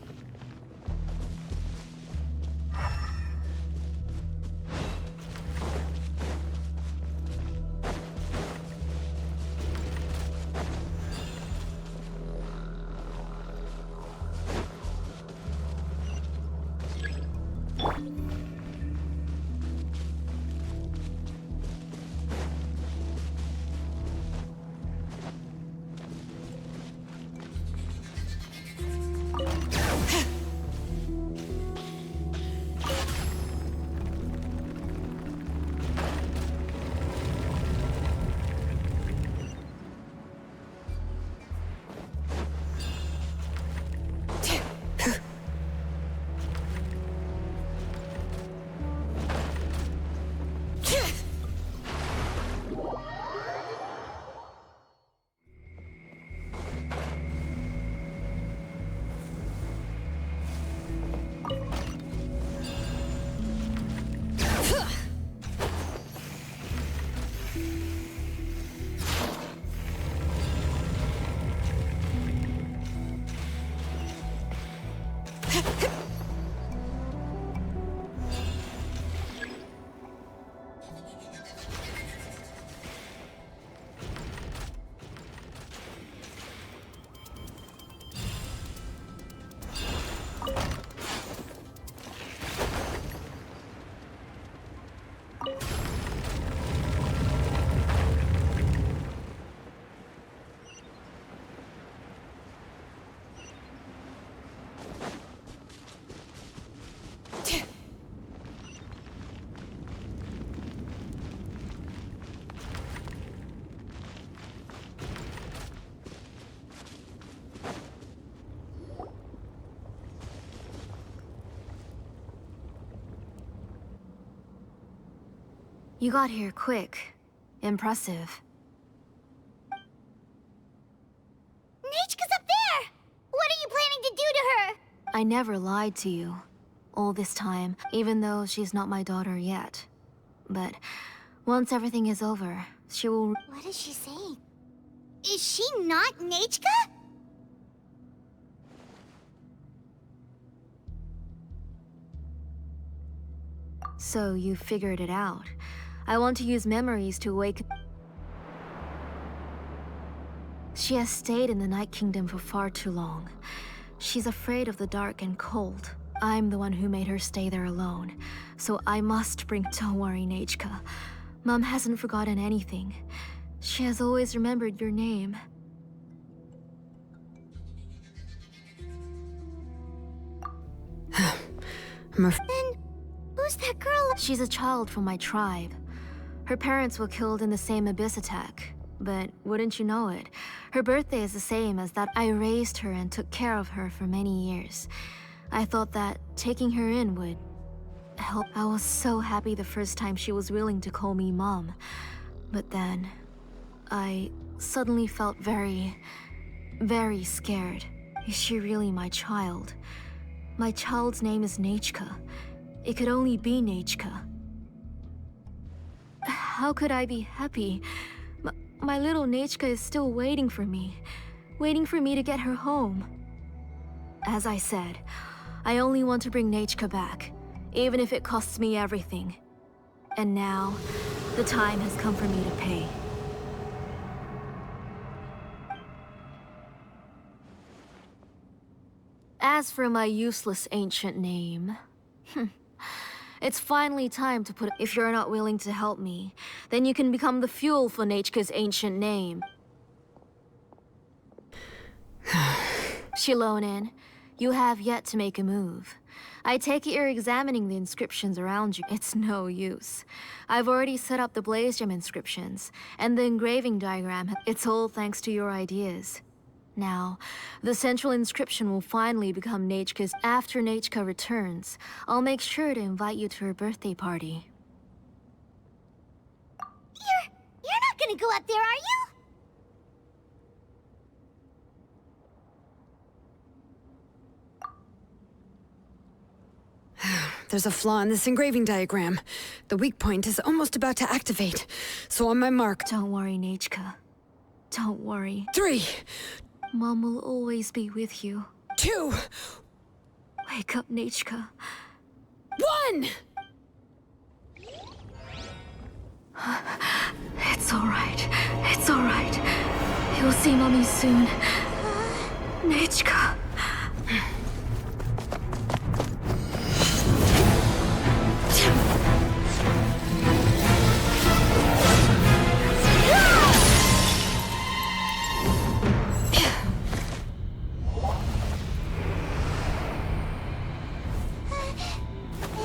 You got here quick. Impressive. Nechka's up there! What are you planning to do to her? I never lied to you. All this time, even though she's not my daughter yet. But once everything is over, she will... What is she saying? Is she not Nechka? So you figured it out. I want to use memories to awaken. She has stayed in the Night Kingdom for far too long. She's afraid of the dark and cold. I'm the one who made her stay there alone. So I must bring... Don't worry, Nechka. Mom hasn't forgotten anything. She has always remembered your name. Then, who's that girl? She's a child from my tribe. Her parents were killed in the same abyss attack. But wouldn't you know it, her birthday is the same as that. I raised her and took care of her for many years. I thought that taking her in would help. I was so happy the first time she was willing to call me Mom. But then, I suddenly felt very, very scared. Is she really my child? My child's name is Nechka. It could only be Nechka. How could I be happy? My little Nechka is still waiting for me to get her home. As I said, I only want to bring Nechka back, even if it costs me everything. And now, the time has come for me to pay. As for my useless ancient name, it's finally time to put... If you're not willing to help me, then you can become the fuel for Nechka's ancient name. Shilonen, you have yet to make a move. I take it you're examining the inscriptions around you. It's no use. I've already set up the blaze gem inscriptions, and the engraving diagram. It's all thanks to your ideas. Now, the central inscription will finally become Nechka's. After Nechka returns, I'll make sure to invite you to her birthday party. You're not gonna go up there, are you? There's a flaw in this engraving diagram. The weak point is almost about to activate. So on my mark... Don't worry, Nechka. Don't worry. 3. Mom will always be with you. 2. Wake up, Nechka. 1! It's alright. It's alright. You'll see Mommy soon. Nechka.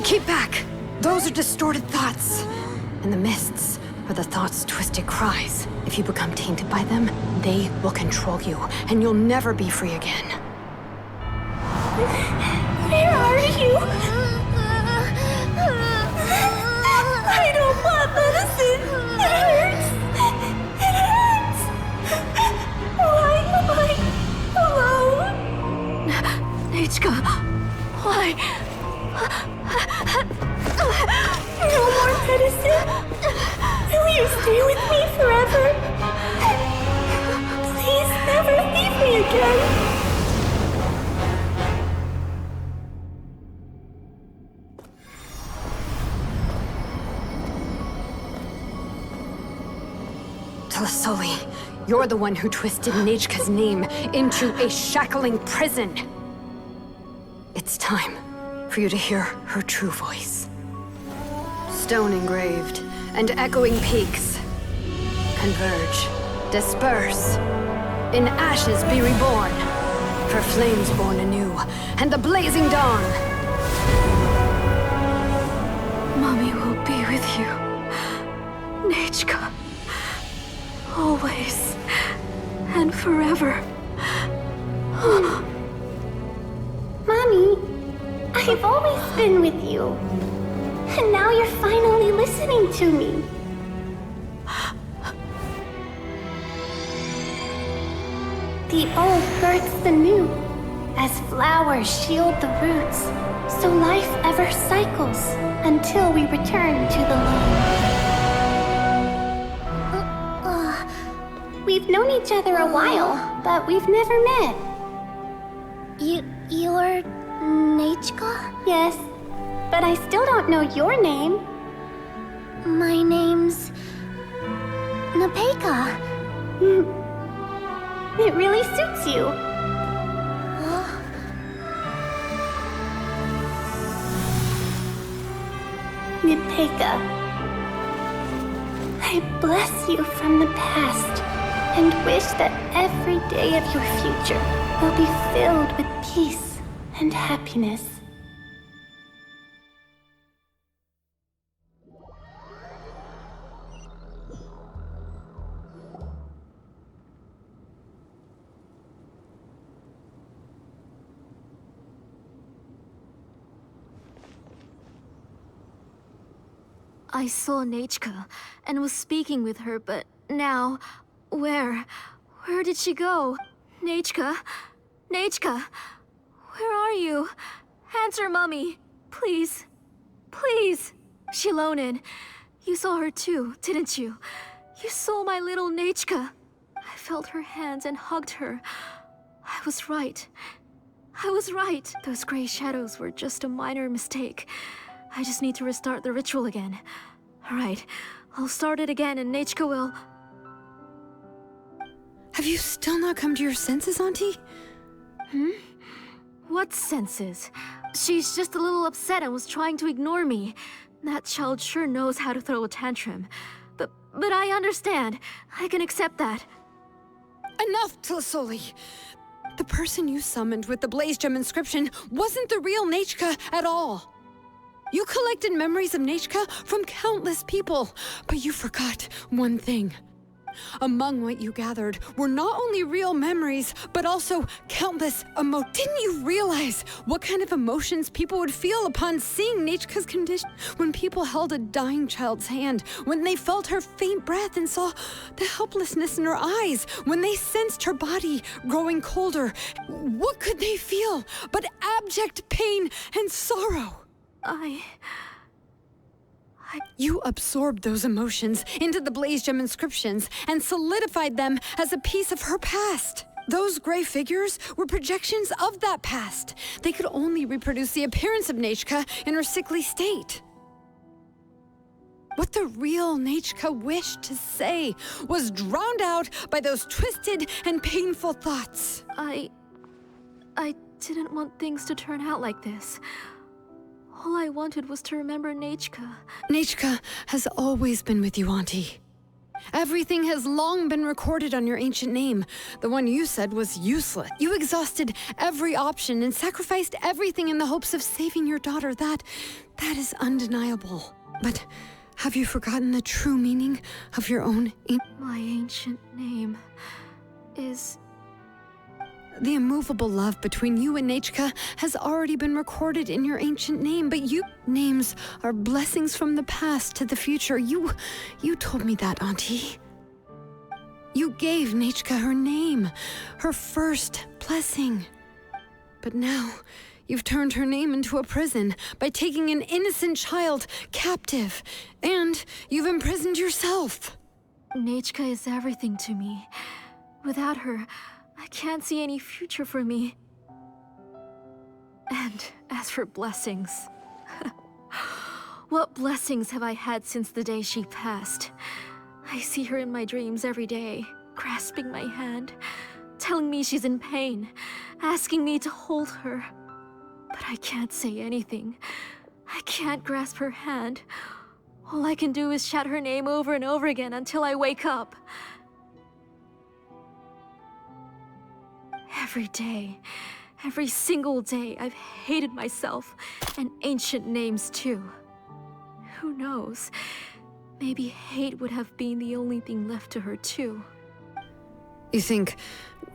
Keep back! Those are distorted thoughts. And the mists are the thoughts' twisted cries. If you become tainted by them, they will control you, and you'll never be free again. Where are you? I don't want medicine. It hurts. It hurts. Why am I alone? Nechka, why? No more medicine. Will you stay with me forever? Please never leave me again. Telasoli, you're the one who twisted Nechka's name into a shackling prison. It's time for you to hear her true voice. Stone engraved and echoing peaks converge, disperse, in ashes be reborn, for flames born anew, and the blazing dawn. Mommy will be with you, Nechka, always and forever. Mommy, I've always been with you. And now you're finally listening to me. The old births the new, as flowers shield the roots, so life ever cycles until we return to the loam. We've known each other a while, but we've never met. You're Nechka? Yes. but I still don't know your name. My name's... Napeka. It really suits you. Napeka, I bless you from the past and wish that every day of your future will be filled with peace and happiness. I saw Nechka and was speaking with her, but now, where did she go? Nechka? Nechka? Where are you? Answer, Mummy. Please. Please. Shilonen, you saw her too, didn't you? You saw my little Nechka. I felt her hands and hugged her. I was right. I was right. Those gray shadows were just a minor mistake. I just need to restart the ritual again. Alright, I'll start it again and Nechka will... Have you still not come to your senses, Auntie? What senses? She's just a little upset and was trying to ignore me. That child sure knows how to throw a tantrum. But I understand. I can accept that. Enough, Tlasoli! The person you summoned with the Blaze Gem inscription wasn't the real Nechka at all. You collected memories of Nechka from countless people, but you forgot one thing. Among what you gathered were not only real memories, but also countless Didn't you realize what kind of emotions people would feel upon seeing Nechka's condition? When people held a dying child's hand, when they felt her faint breath and saw the helplessness in her eyes, when they sensed her body growing colder, what could they feel but abject pain and sorrow? You absorbed those emotions into the Blaze Gem inscriptions and solidified them as a piece of her past. Those gray figures were projections of that past. They could only reproduce the appearance of Nechka in her sickly state. What the real Nechka wished to say was drowned out by those twisted and painful thoughts. I didn't want things to turn out like this. All I wanted was to remember Nechka. Nechka has always been with you, Auntie. Everything has long been recorded on your ancient name. The one you said was useless. You exhausted every option and sacrificed everything in the hopes of saving your daughter. That is undeniable. But have you forgotten the true meaning of your own My ancient name is... The immovable love between you and Nechka has already been recorded in your ancient name, but names are blessings from the past to the future. You told me that, Auntie. You gave Nechka her name, her first blessing. But now, you've turned her name into a prison by taking an innocent child captive, and you've imprisoned yourself. Nechka is everything to me. Without her, I can't see any future for me. And as for blessings... what blessings have I had since the day she passed? I see her in my dreams every day, grasping my hand, telling me she's in pain, asking me to hold her. But I can't say anything. I can't grasp her hand. All I can do is shout her name over and over again until I wake up. Every day, every single day, I've hated myself, and ancient names too. Who knows? Maybe hate would have been the only thing left to her too. You think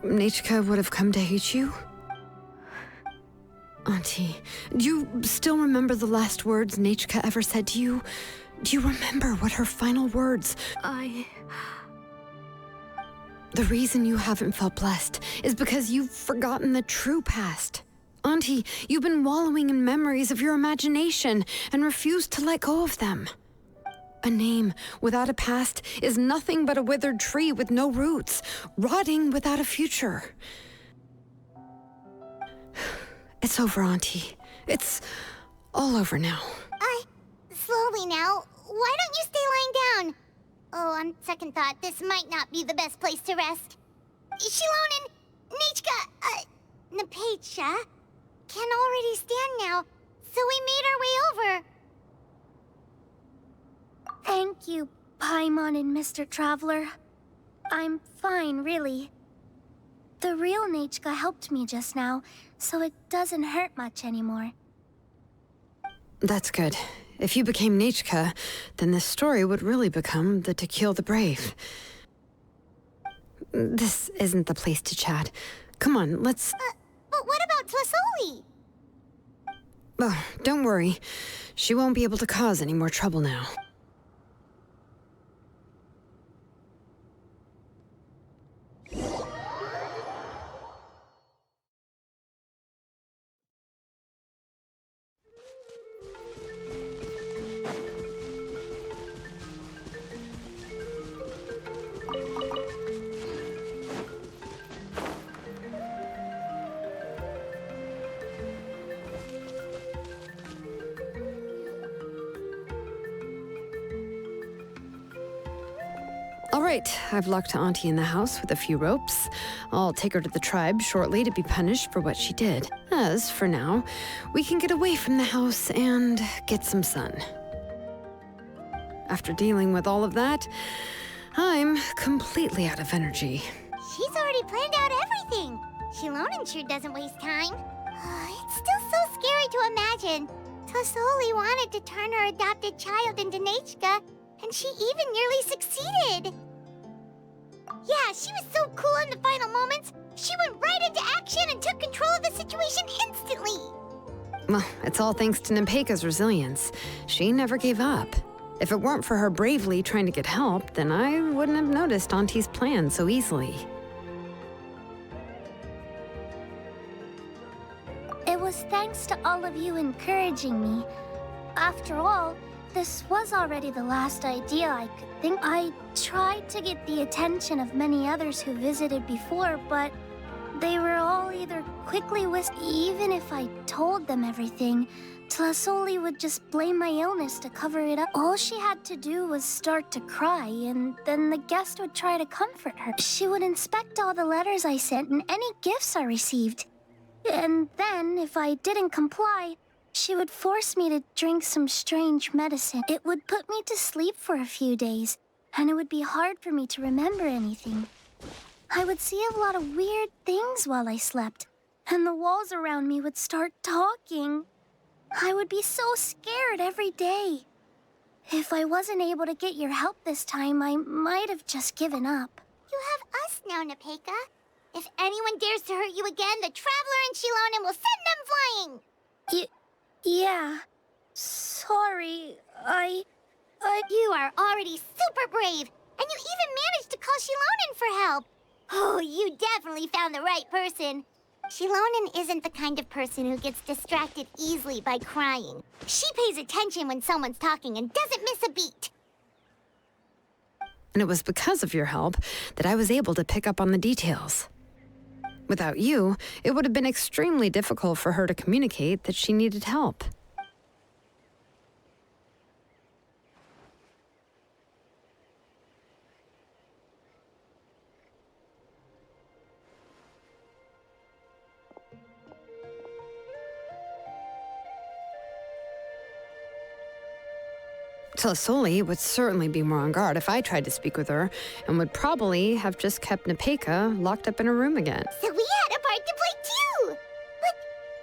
Nechka would have come to hate you? Auntie, do you still remember the last words Nechka ever said to you? Do you remember what her final words... The reason you haven't felt blessed is because you've forgotten the true past. Auntie, you've been wallowing in memories of your imagination and refused to let go of them. A name without a past is nothing but a withered tree with no roots, rotting without a future. It's over, Auntie. It's all over now. Slowly now. Why don't you stay lying down? Oh, on second thought, this might not be the best place to rest. Shilonen, Nechka, Napecha can already stand now, so we made our way over. Thank you, Paimon and Mr. Traveler. I'm fine, really. The real Nechka helped me just now, so it doesn't hurt much anymore. That's good. If you became Nechka, then this story would really become the To Kill the Brave. This isn't the place to chat. Come on, let's... But what about Tlasoli? Oh, don't worry. She won't be able to cause any more trouble now. All right, I've locked Auntie in the house with a few ropes. I'll take her to the tribe shortly to be punished for what she did. As, for now, we can get away from the house and get some sun. After dealing with all of that, I'm completely out of energy. She's already planned out everything. Shilonen sure doesn't waste time. It's still so scary to imagine. Tlasoli wanted to turn her adopted child into Nechka, and she even nearly succeeded. Yeah, she was so cool in the final moments. She went right into action and took control of the situation instantly. Well, it's all thanks to Nepeka's resilience. She never gave up. If it weren't for her bravely trying to get help, then I wouldn't have noticed Auntie's plan so easily. It was thanks to all of you encouraging me. After all, this was already the last idea I could think. I tried to get the attention of many others who visited before, but they were all either quickly whisked. Even if I told them everything, Tlasoli would just blame my illness to cover it up. All she had to do was start to cry, and then the guest would try to comfort her. She would inspect all the letters I sent and any gifts I received. And then, if I didn't comply, she would force me to drink some strange medicine. It would put me to sleep for a few days, and it would be hard for me to remember anything. I would see a lot of weird things while I slept, and the walls around me would start talking. I would be so scared every day. If I wasn't able to get your help this time, I might have just given up. You have us now, Nepeka. If anyone dares to hurt you again, the Traveler and Shilonen will send them flying! Yeah. Sorry, You are already super brave, and you even managed to call Shilonen for help. Oh, you definitely found the right person. Shilonen isn't the kind of person who gets distracted easily by crying. She pays attention when someone's talking and doesn't miss a beat. And it was because of your help that I was able to pick up on the details. Without you, it would have been extremely difficult for her to communicate that she needed help. Tlasoli would certainly be more on guard if I tried to speak with her, and would probably have just kept Nepeka locked up in her room again. So we had a part to play too! But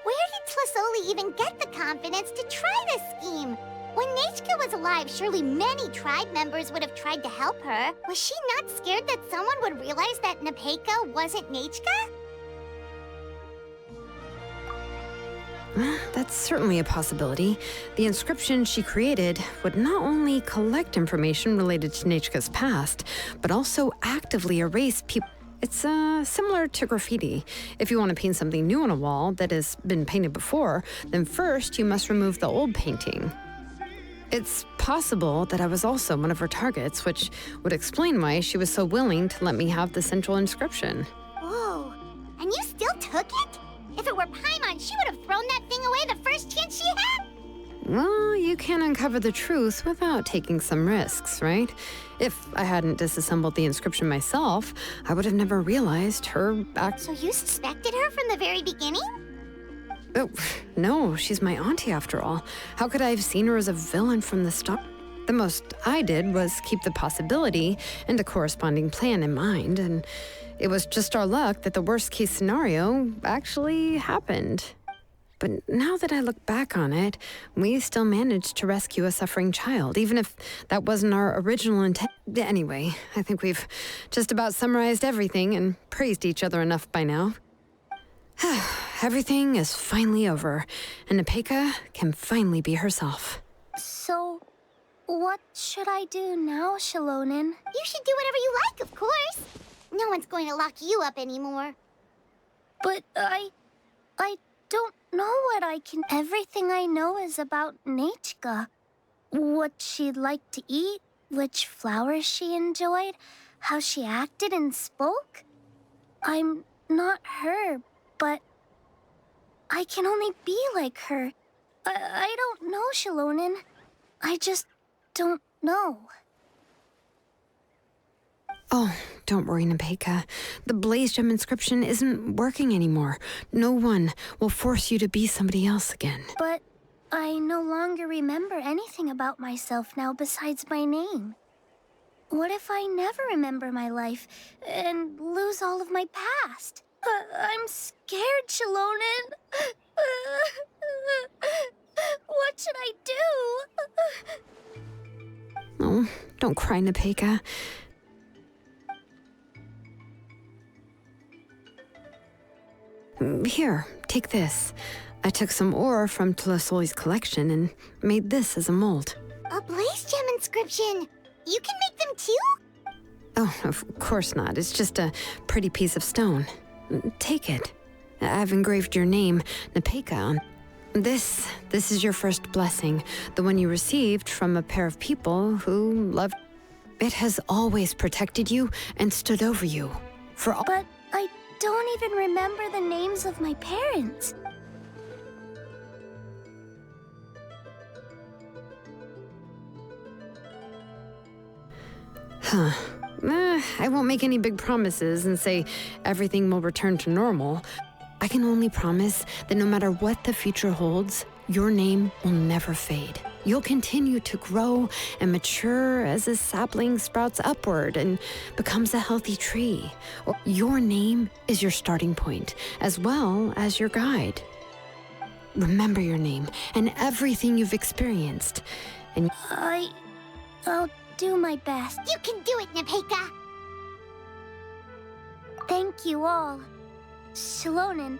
where did Tlasoli even get the confidence to try this scheme? When Nechka was alive, surely many tribe members would have tried to help her. Was she not scared that someone would realize that Nepeka wasn't Nechka? That's certainly a possibility. The inscription she created would not only collect information related to Nechka's past, but also actively erase people. It's similar to graffiti. If you want to paint something new on a wall that has been painted before, then first you must remove the old painting. It's possible that I was also one of her targets, which would explain why she was so willing to let me have the central inscription. Whoa, and you still took it? If it were Paimon, she would have thrown that thing away the first chance she had. Well, you can't uncover the truth without taking some risks, right? If I hadn't disassembled the inscription myself, I would have never realized her act. So you suspected her from the very beginning? Oh, no, she's my auntie after all. How could I have seen her as a villain from the start? The most I did was keep the possibility and a corresponding plan in mind, and it was just our luck that the worst case scenario actually happened. But now that I look back on it, we still managed to rescue a suffering child, even if that wasn't our original intent. Anyway, I think we've just about summarized everything and praised each other enough by now. Everything is finally over, and Nepeka can finally be herself. So, what should I do now, Shilonen? You should do whatever you like, of course. No one's going to lock you up anymore. But I don't know what I can... Everything I know is about Nechka. What she liked to eat, which flowers she enjoyed, how she acted and spoke. I'm not her, but I can only be like her. I don't know, Shilonen. I just don't know. Oh, don't worry, Nepeka. The Blaze Gem inscription isn't working anymore. No one will force you to be somebody else again. But I no longer remember anything about myself now besides my name. What if I never remember my life and lose all of my past? I'm scared, Shilonen. What should I do? Oh, don't cry, Nepeka. Here, take this. I took some ore from Tulasoi's collection and made this as a mold. A Blaze Gem inscription! You can make them too? Oh, of course not. It's just a pretty piece of stone. Take it. I've engraved your name, Nepeka, on. This is your first blessing, the one you received from a pair of people who loved. It has always protected you and stood over you. For all. But I don't even remember the names of my parents. Huh. I won't make any big promises and say everything will return to normal. I can only promise that no matter what the future holds, your name will never fade. You'll continue to grow and mature as a sapling sprouts upward and becomes a healthy tree. Your name is your starting point, as well as your guide. Remember your name and everything you've experienced. And I'll do my best. You can do it, Nepeka! Thank you all. Shilonen.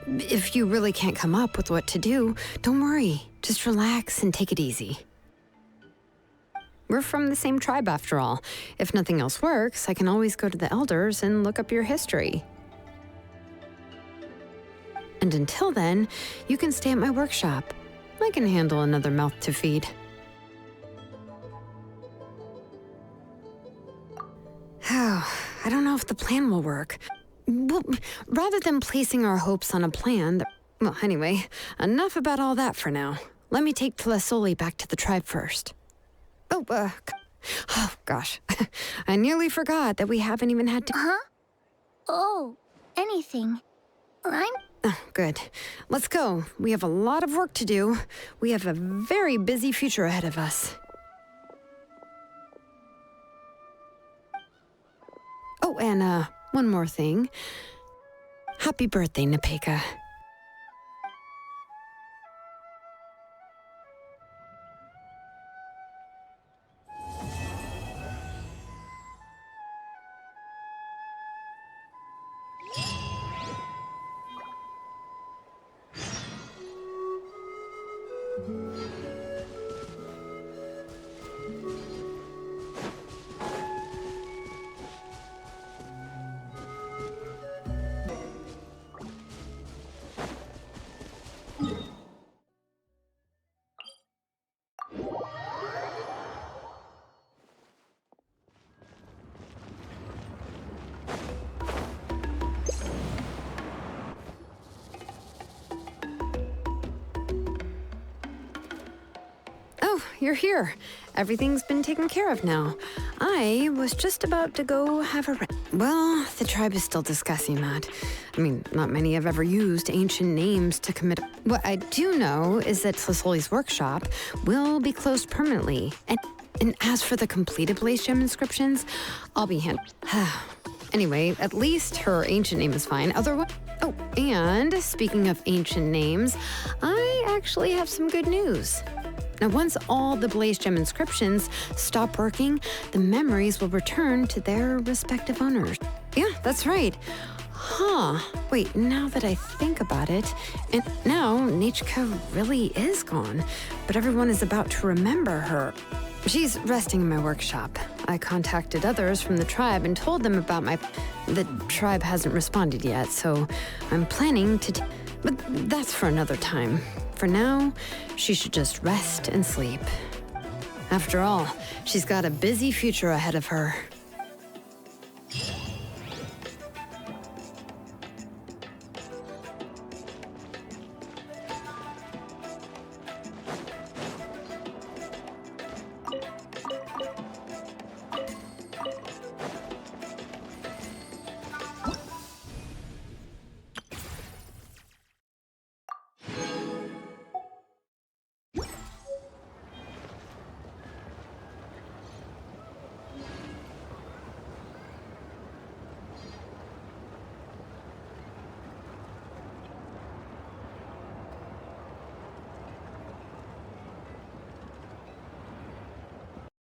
if you really can't come up with what to do, don't worry. Just relax and take it easy. We're from the same tribe after all. If nothing else works, I can always go to the elders and look up your history. And until then, you can stay at my workshop. I can handle another mouth to feed. I don't know if the plan will work. Well, rather than placing our hopes on a plan well, anyway, enough about all that for now. Let me take Tlasoli back to the tribe first. Oh, gosh. I nearly forgot that we haven't even had to... Huh? Oh, anything. I'm... Oh, good. Let's go. We have a lot of work to do. We have a very busy future ahead of us. Oh, and, one more thing. Happy birthday, Nepeka. you're here. Everything's been taken care of now. I was just about to go have a Well, the tribe is still discussing that. I mean, not many have ever used ancient names to commit. What I do know is that Slisoli's workshop will be closed permanently. And as for the completed Blaze Gem inscriptions, I'll be Anyway, at least her ancient name is fine. Otherwise... Oh, and speaking of ancient names, I actually have some good news. Now, once all the Blaze Gem inscriptions stop working, the memories will return to their respective owners. Yeah, that's right. Huh. Wait, now that I think about it, and now Nechka really is gone, but everyone is about to remember her. She's resting in my workshop. I contacted others from the tribe and told them about The tribe hasn't responded yet, so I'm planning to... But that's for another time. For now, she should just rest and sleep. After all, she's got a busy future ahead of her.